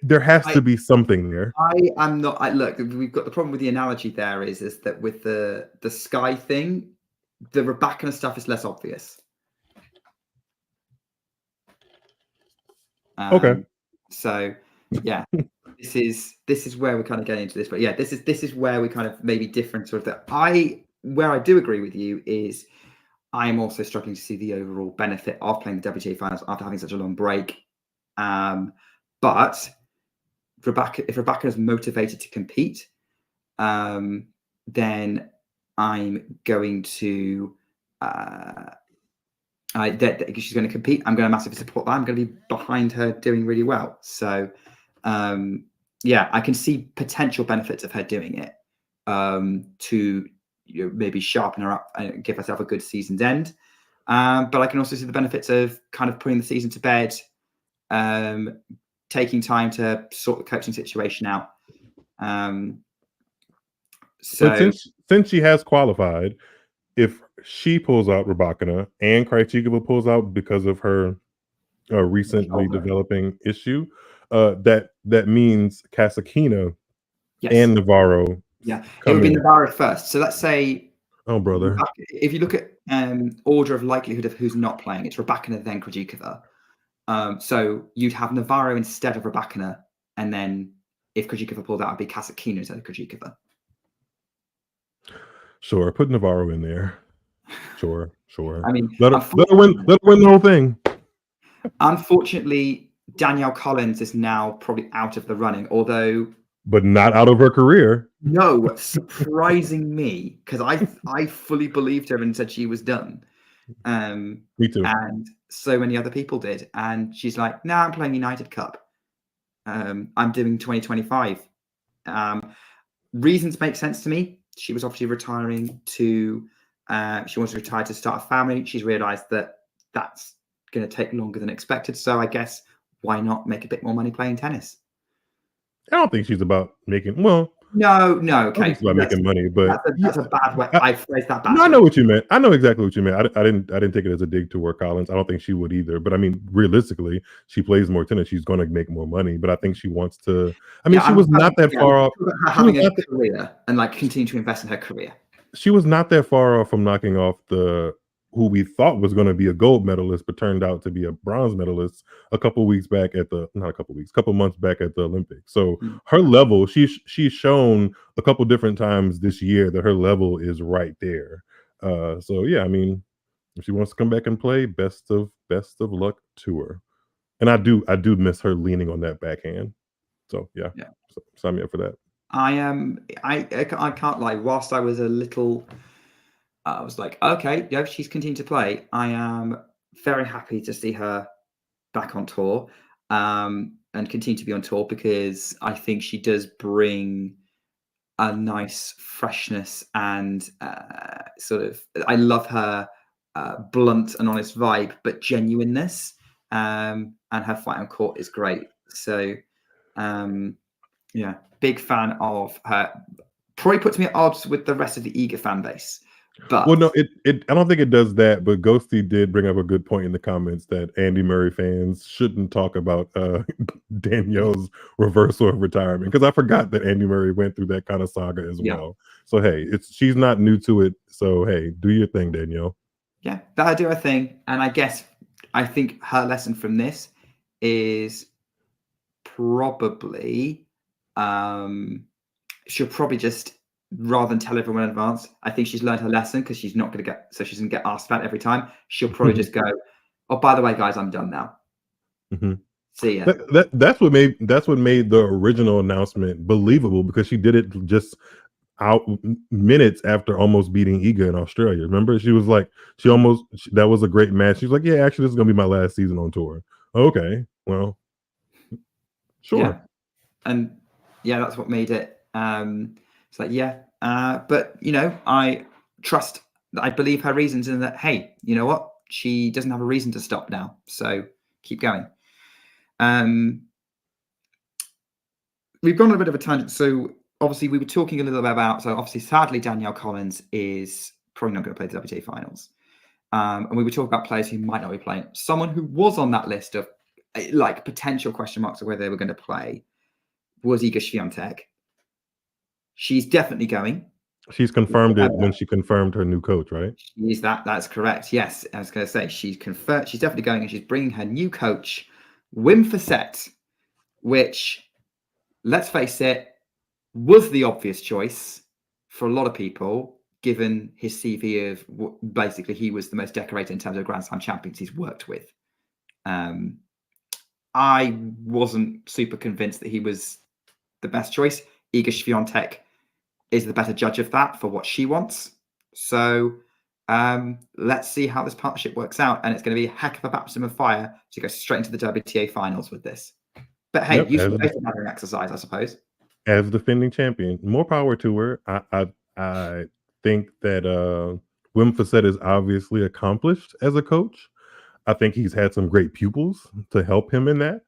there has to be something there.
I'm not. Look, we've got the problem with the analogy there is that with the sky thing, the Rybakina stuff is less obvious.
Okay.
So yeah, this is where we're kind of getting into this. But yeah, this is where we kind of maybe different sort of where I do agree with you is I am also struggling to see the overall benefit of playing the WTA Finals after having such a long break. But if Rybakina is motivated to compete, then I'm going to she's going to compete. I'm going to massively support that. I'm going to be behind her doing really well. So yeah, I can see potential benefits of her doing it to maybe sharpen her up and give herself a good season's end. But I can also see the benefits of kind of putting the season to bed, taking time to sort the coaching situation out.
So since she has qualified, if she pulls out Rybakina and Krejcikova pulls out because of her recently developing issue, that means Kasatkina and Navarro.
Yeah, it would be Navarro first. So let's say,
oh brother,
if you look at order of likelihood of who's not playing, it's Rybakina then Krejcikova. So you'd have Navarro instead of Rybakina, and then if Krejcikova pulled out, it'd be Kasatkina instead of Krejcikova.
Sure, put Navarro in there. Sure.
I mean,
let her win the whole thing.
Unfortunately, Danielle Collins is now probably out of the running,
but not out of her career.
No, surprising me, because I fully believed her and said she was done.
Me too.
And so many other people did. And she's like, "No, I'm playing United Cup. I'm doing 2025." Reasons make sense to me. She was obviously retiring she wants to retire to start a family. She's realized that that's going to take longer than expected. So I guess why not make a bit more money playing tennis?
I don't think she's about making
No, okay.
It's about making money, but
that's a bad way. I phrased that bad.
I know what you meant. I know exactly what you meant. I didn't take it as a dig toward Collins. I don't think she would either. But I mean, realistically, she plays more tennis. She's going to make more money. But I think she wants to. I mean, she was not that far off.
Having a career and like continue to invest in her career.
She was not that far off from knocking off who we thought was going to be a gold medalist, but turned out to be a bronze medalist a couple months back at the Olympics. So her level, she's shown a couple different times this year that her level is right there. So yeah, I mean, if she wants to come back and play, best of luck to her. And I do miss her leaning on that backhand. So yeah. So, sign me up for that.
I can't lie. Whilst I was a little, I was like, okay, yeah, she's continuing to play. I am very happy to see her back on tour and continue to be on tour, because I think she does bring a nice freshness and sort of, I love her blunt and honest vibe, but genuineness, and her fight on court is great. So yeah, big fan of her. Probably puts me at odds with the rest of the eager fan base. But
well, no, I don't think it does that. But Ghosty did bring up a good point in the comments that Andy Murray fans shouldn't talk about Danielle's reversal of retirement, because I forgot that Andy Murray went through that kind of saga as well. So hey, she's not new to it. So hey, do your thing, Danielle.
Yeah, that'll do her thing. And I think her lesson from this is probably she'll probably just, rather than tell everyone in advance, I think she's learned her lesson, because she's not going to get, so she doesn't get asked about it every time. She'll probably just go, "Oh, by the way, guys, I'm done now. See ya."
That's what made the original announcement believable, because she did it just out minutes after almost beating Iga in Australia. Remember, she was like, that was a great match. She was like, yeah, actually, this is gonna be my last season on tour. Okay, well, sure.
Yeah. And yeah, that's what made it. It's like, yeah, but I believe her reasons in that. Hey, you know what? She doesn't have a reason to stop now, so keep going. We've gone on a bit of a tangent. So obviously we were talking a little bit about, so obviously sadly Danielle Collins is probably not going to play the WTA Finals. And we were talking about players who might not be playing. Someone who was on that list of like potential question marks of whether they were going to play was Iga Swiatek. She's definitely going.
She's confirmed it when she confirmed her new coach, right?
That's correct. Yes, I was going to say she's confirmed. She's definitely going, and she's bringing her new coach, Wim Fissette, which, let's face it, was the obvious choice for a lot of people, given his CV of basically he was the most decorated in terms of Grand Slam champions he's worked with. I wasn't super convinced that he was the best choice. Iga Swiatek is the better judge of that for what she wants. So let's see how this partnership works out. And it's going to be a heck of a baptism of fire to go straight into the WTA Finals with this. But hey, useful data gathering exercise, I suppose.
As defending champion, more power to her. I think that Wim Fissette is obviously accomplished as a coach. I think he's had some great pupils to help him in that.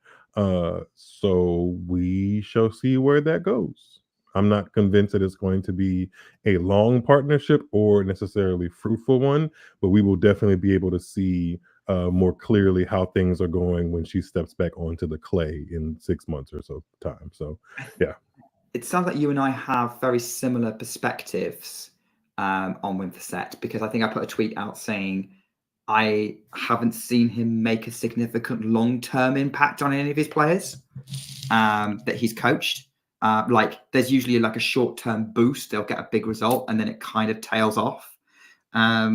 So we shall see where that goes. I'm not convinced that it's going to be a long partnership or necessarily fruitful one, but we will definitely be able to see more clearly how things are going when she steps back onto the clay in 6 months or so time. So, yeah.
It sounds like you and I have very similar perspectives on Wim Fissette, because I think I put a tweet out saying I haven't seen him make a significant long-term impact on any of his players that he's coached. Like there's usually like a short-term boost. They'll get a big result and then it kind of tails off a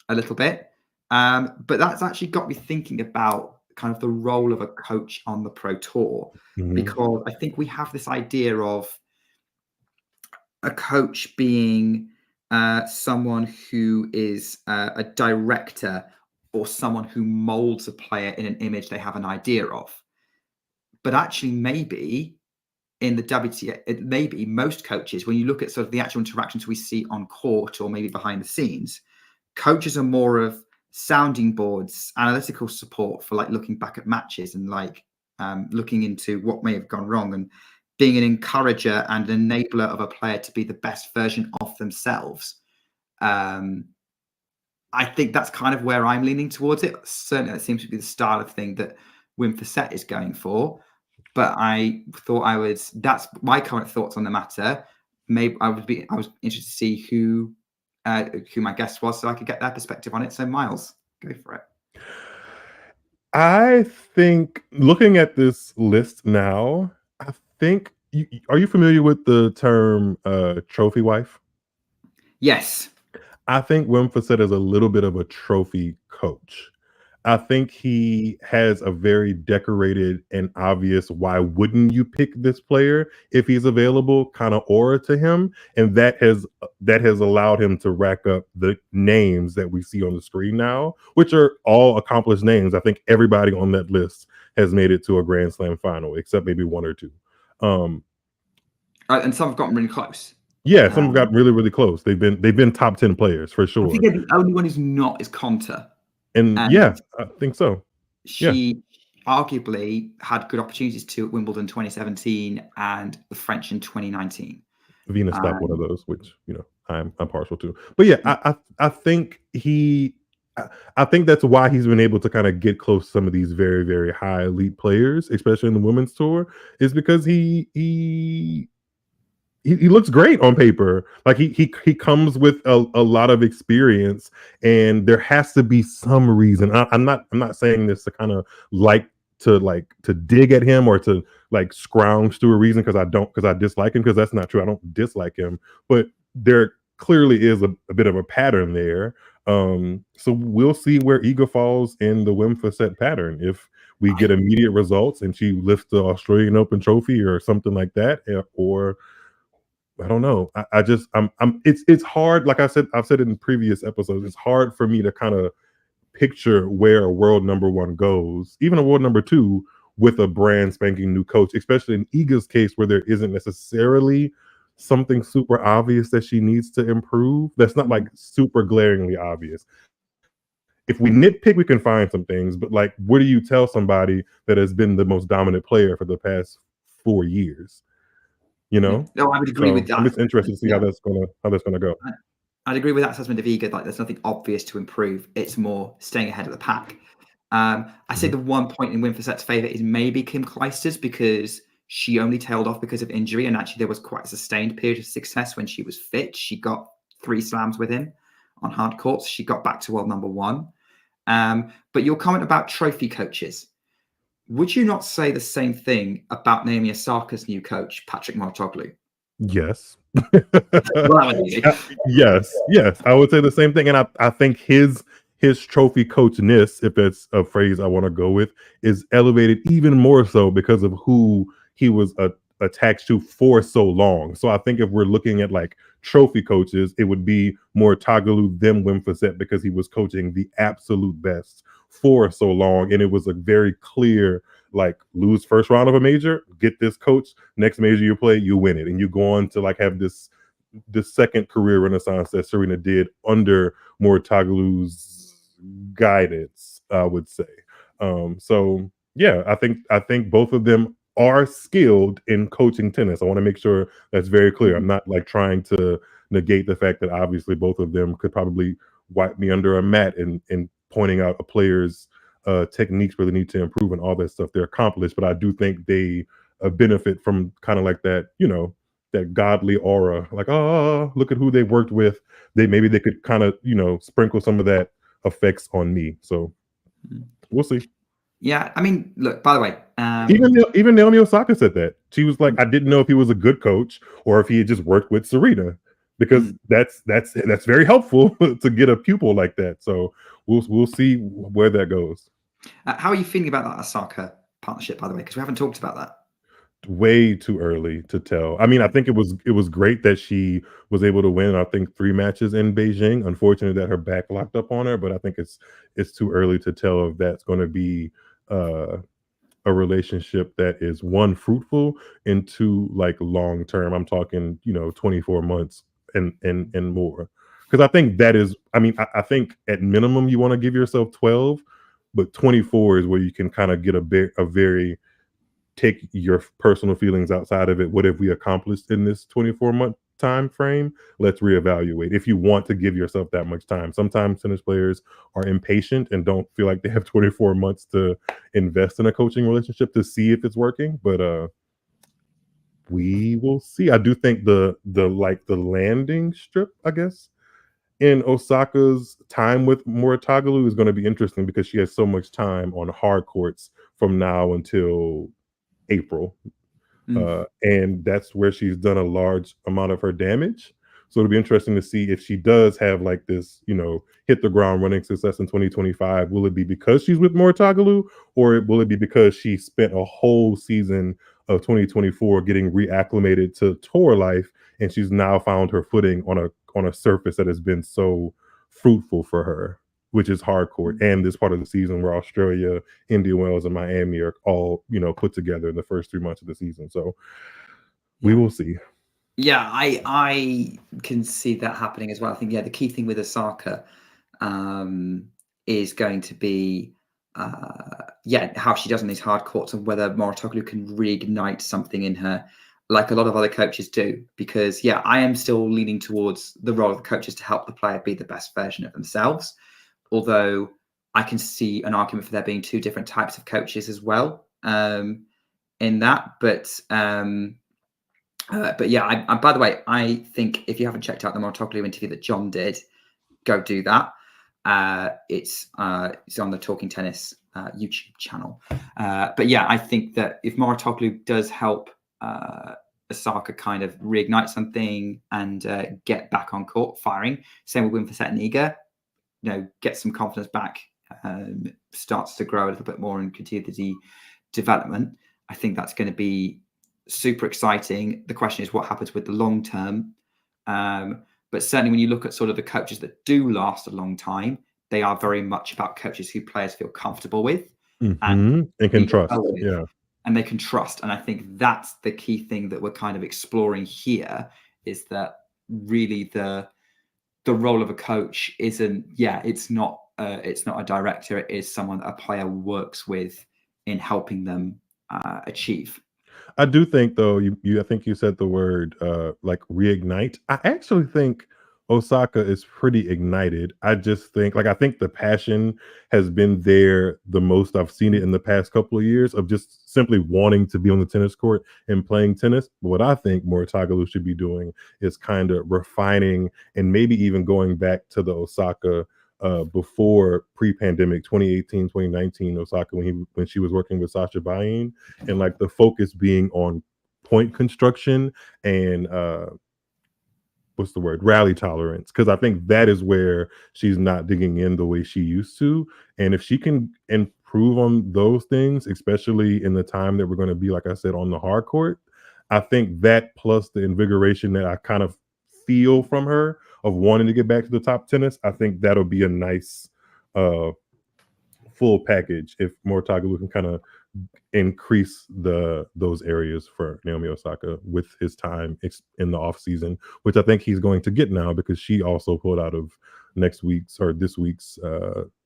little bit. But that's actually got me thinking about kind of the role of a coach on the Pro Tour, because I think we have this idea of a coach being someone who is a director or someone who molds a player in an image they have an idea of. But actually, maybe in the WTA, maybe most coaches, when you look at sort of the actual interactions we see on court or maybe behind the scenes, coaches are more of sounding boards, analytical support for like looking back at matches and like looking into what may have gone wrong and being an encourager and an enabler of a player to be the best version of themselves. I think that's kind of where I'm leaning towards it. Certainly, that seems to be the style of thing that Wim Fissette is going for. But I thought that's my current thoughts on the matter. Maybe I was interested to see who my guest was, so I could get their perspective on it. So Miles, go for it.
I think looking at this list now, I think are you familiar with the term trophy wife?
Yes.
I think Wim Fissette is a little bit of a trophy coach. I think he has a very decorated and obvious why wouldn't you pick this player if he's available kind of aura to him, and that has allowed him to rack up the names that we see on the screen now, which are all accomplished names. I think everybody on that list has made it to a Grand Slam final except maybe one or two.
And some have gotten really close.
Yeah, some have gotten really, really close. They've been top 10 players for sure.
I think the only one who's not is Konta.
And yeah, I think so.
She arguably had good opportunities to at Wimbledon 2017 and the French in 2019.
Venus stopped one of those, which I'm partial to. But yeah, I think I think that's why he's been able to kind of get close to some of these very, very high elite players, especially in the women's tour, is because he looks great on paper. Like he comes with a lot of experience, and there has to be some reason. I'm not saying this to kind of to dig at him or to like scrounge through a reason because I dislike him, because that's not true. I don't dislike him, but there clearly is a bit of a pattern there. So we'll see where Iga falls in the Wim Fissette pattern. If we get immediate results and she lifts the Australian Open trophy or something like that, or I don't know. I just it's hard. Like I've said it in previous episodes. It's hard for me to kind of picture where a world number one goes, even a world number two, with a brand spanking new coach, especially in Iga's case where there isn't necessarily something super obvious that she needs to improve. That's not like super glaringly obvious. If we nitpick, we can find some things, but like, what do you tell somebody that has been the most dominant player for the past 4 years? You know?
No, I would agree with that.
I'm just interested to see how that's gonna go.
I'd agree with that assessment of Iga. Like, there's nothing obvious to improve. It's more staying ahead of the pack. I say the one point in Winfrey's favour is maybe Kim Clijsters, because she only tailed off because of injury, and actually there was quite a sustained period of success when she was fit. She got 3 slams with him on hard courts. She got back to world number one. But your comment about trophy coaches, would you not say the same thing about Naomi Osaka's new coach, Patrick Mouratoglou?
Yes. Yes. I would say the same thing. And I think his trophy coachness, if it's a phrase I want to go with, is elevated even more so because of who he was attached to for so long. So I think if we're looking at like trophy coaches, it would be Mouratoglou than Winfrey, because he was coaching the absolute best for so long. And it was a very clear, like, lose first round of a major, get this coach, next major you play, you win it. And you go on to like have this second career renaissance that Serena did under Mouratoglou's guidance, I would say. So yeah, I think both of them are skilled in coaching tennis. I want to make sure that's very clear. I'm not like trying to negate the fact that obviously both of them could probably wipe me under a mat in pointing out a player's techniques where they need to improve and all that stuff they're accomplished. But I do think they benefit from kind of like that, you know, that godly aura, like, oh, look at who they worked with. Maybe they could kind of, you know, sprinkle some of that effects on me. So we'll see.
Yeah, I mean, look, by the way,
even Naomi Osaka said that. She was like, I didn't know if he was a good coach or if he had just worked with Serena, because that's very helpful to get a pupil like that. So we'll see where that goes.
How are you feeling about that Osaka partnership, by the way? Because we haven't talked about that.
Way too early to tell. I mean, I think it was great that she was able to win, I think, 3 matches in Beijing. Unfortunate that her back locked up on her, but I think it's too early to tell if that's going to be a relationship that is, 1, fruitful, and 2, like, long term. I'm talking, you know, 24 months and more. Because I think that is, I mean, I think at minimum you want to give yourself 12, but 24 is where you can kind of get a very take your personal feelings outside of it. What have we accomplished in this 24-month time frame? Let's reevaluate. If you want to give yourself that much time. Sometimes tennis players are impatient and don't feel like they have 24 months to invest in a coaching relationship to see if it's working. But we will see. I do think the landing strip, I guess, in Osaka's time with Mouratoglou is going to be interesting, because she has so much time on hard courts from now until April. And that's where she's done a large amount of her damage. So it'll be interesting to see if she does have like this, you know, hit the ground running success in 2025. Will it be because she's with Mouratoglou, or will it be because she spent a whole season of 2024 getting reacclimated to tour life, and she's now found her footing on a surface that has been so fruitful for her, which is hard court, and this part of the season where Australia, Indian Wells, and Miami are all, you know, put together in the first 3 months of the season. So we will see.
Yeah, I can see that happening as well. I think, yeah, the key thing with Osaka is going to be how she does on these hard courts, and whether Mouratoglou can reignite something in her, like a lot of other coaches do. Because I am still leaning towards the role of the coaches to help the player be the best version of themselves. Although I can see an argument for there being 2 different types of coaches as well in that. But yeah, by the way, I think if you haven't checked out the Mouratoglou interview that John did, go do that. It's on the Talking Tennis YouTube channel. But yeah, I think that if Mouratoglou does help Osaka kind of reignite something and get back on court firing, same with Winfrey and Iga, you know, get some confidence back, starts to grow a little bit more and continue the development. I think that's going to be super exciting. The question is what happens with the long term. But certainly when you look at sort of the coaches that do last a long time, they are very much about coaches who players feel comfortable with
and can trust.
And they can trust. And I think that's the key thing that we're kind of exploring here, is that really the role of a coach isn't, it's not a director. It is someone that a player works with in helping them achieve.
I do think, though, I think you said the word like reignite. I actually think Osaka is pretty ignited. I just think, I think the passion has been there the most. I've seen it in the past couple of years of just simply wanting to be on the tennis court and playing tennis. But what I think Mouratoglou should be doing is kind of refining and maybe even going back to the Osaka before pre-pandemic 2018, 2019 Osaka, when she was working with Sasha Bain, and like the focus being on point construction and rally tolerance, because I think that is where she's not digging in the way she used to. And if she can improve on those things, especially in the time that we're going to be, like I said, on the hard court, I think that plus the invigoration that I kind of feel from her of wanting to get back to the top tennis, I think that'll be a nice full package if Mouratoglou can kind of increase those areas for Naomi Osaka with his time in the off season, which I think he's going to get now, because she also pulled out of this week's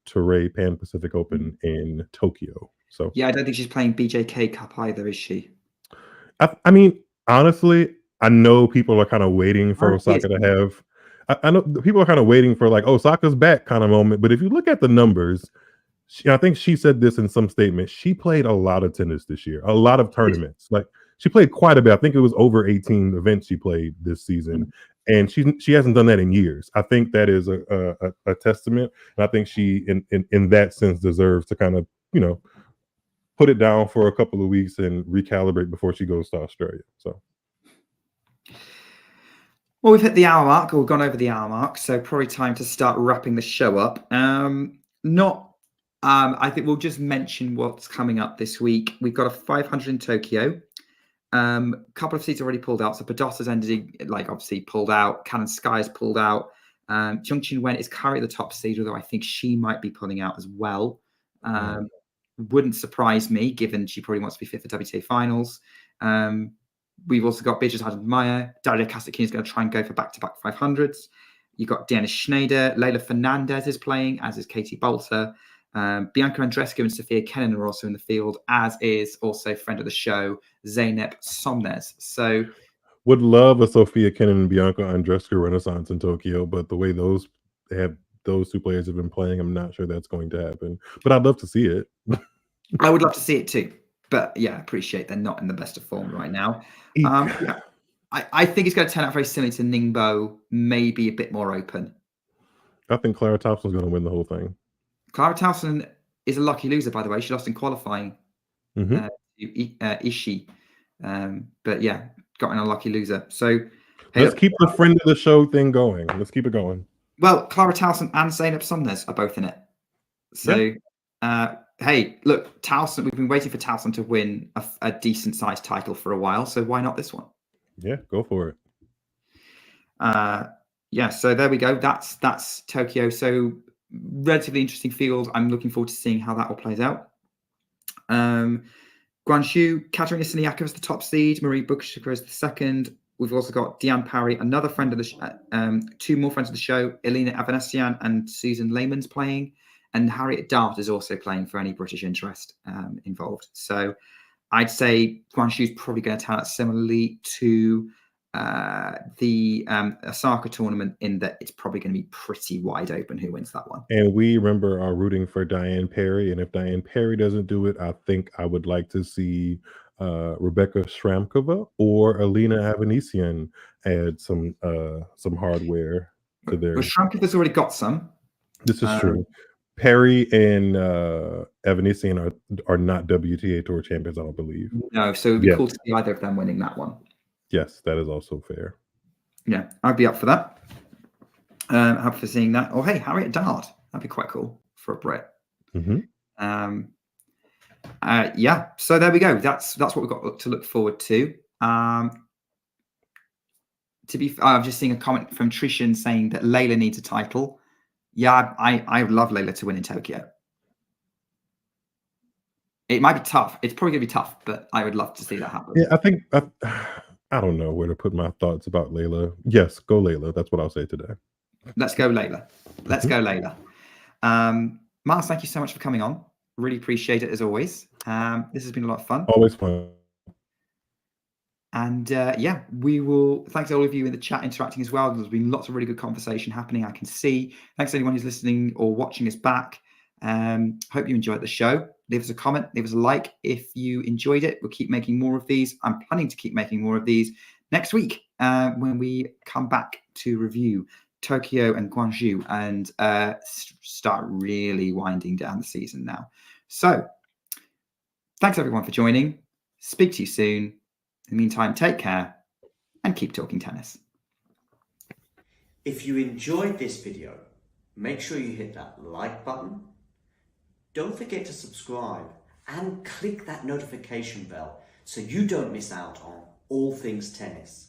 Toray Pan Pacific Open in Tokyo. So
I don't think she's playing BJK Cup either, is she?
I mean, honestly, I know people are kind of waiting for Osaka to have. I know people are kind of waiting for like Osaka's back kind of moment, but if you look at the numbers, I think she said this in some statement. She played a lot of tennis this year, a lot of tournaments. Like she played quite a bit. I think it was over 18 events she played this season, and she hasn't done that in years. I think that is a testament, and I think she, in that sense, deserves to kind of put it down for a couple of weeks and recalibrate before she goes to Australia. So.
Well, we've hit the hour mark, or we've gone over the hour mark, so probably time to start wrapping the show up. I think we'll just mention what's coming up this week. We've got a 500 in Tokyo. A couple of seeds already pulled out. So Badosa's obviously pulled out. Kalinskaya's pulled out. Zheng Wen is currently the top seed, although I think she might be pulling out as well. Wouldn't surprise me, given she probably wants to be fit for WTA Finals. We've also got Beatrice Haddad-Maia. Daria Kasatkina is going to try and go for back-to-back 500s. You've got Diana Schneider. Leila Fernandez is playing, as is Katie Bolter. Bianca Andreescu and Sophia Kenin are also in the field, as is also friend of the show, Zeynep Somnes. So
would love a Sophia Kenin and Bianca Andreescu renaissance in Tokyo, but the way those two players have been playing, I'm not sure that's going to happen. But I'd love to see it.
I would love to see it too. But I appreciate they're not in the best of form right now. I think it's going to turn out very similar to Ningbo, maybe a bit more open.
I think Clara Tausson's going to win the whole thing.
Clara Tauson is a lucky loser, by the way. She lost in qualifying to Ishii. But got an unlucky loser. So
let's keep the friend of the show thing going. Let's keep it going.
Well, Clara Tauson and Zeynep Somnes are both in it. So, hey, look, Tauson, we've been waiting for Tauson to win a decent-sized title for a while, so why not this one?
Yeah, go for it.
So there we go. That's Tokyo. So relatively interesting field. I'm looking forward to seeing how that all plays out. Guangzhou, Katerina Siniakova is the top seed. Marie Bukasheva is the second. We've also got Diane Parry, another friend of the two more friends of the show, Elena Avanesian and Susan Lehman's playing. And Harriet Dart is also playing for any British interest involved. So I'd say Guangzhou is probably going to turn out similarly to the Osaka tournament, in that it's probably going to be pretty wide open who wins that one.
And we remember are rooting for Diane Parry. And if Diane Parry doesn't do it, I think I would like to see Rebecca Shramkova or Elena Avanesian add some hardware to their.
Well, Shramkova's already got some.
This is true. Parry and Avanesian are not WTA Tour champions, I don't believe.
No, so it'd be cool to see either of them winning that one.
Yes, that is also fair.
Yeah, I'd be up for that. Happy for seeing that. Oh, hey, Harriet Dart. That'd be quite cool for a Brit.
Mm-hmm.
So there we go. That's what we've got to look forward to. I'm just seeing a comment from Trishan saying that Layla needs a title. Yeah, I love Layla to win in Tokyo. It might be tough. It's probably going to be tough, but I would love to see that happen.
Yeah, I think I don't know where to put my thoughts about Layla. Yes, go Layla. That's what I'll say today.
Let's go Layla. Let's go Layla. Miles, thank you so much for coming on. Really appreciate it as always. This has been a lot of fun.
Always fun.
And yeah, we will. Thanks to all of you in the chat interacting as well. There's been lots of really good conversation happening. I can see. Thanks to anyone who's listening or watching us back. Hope you enjoyed the show. Leave us a comment, leave us a like if you enjoyed it. We'll keep making more of these. I'm planning to keep making more of these next week when we come back to review Tokyo and Gwangju and start really winding down the season now. So thanks everyone for joining. Speak to you soon. In the meantime, take care and keep talking tennis.
If you enjoyed this video, make sure you hit that like button. Don't forget to subscribe and click that notification bell so you don't miss out on all things tennis.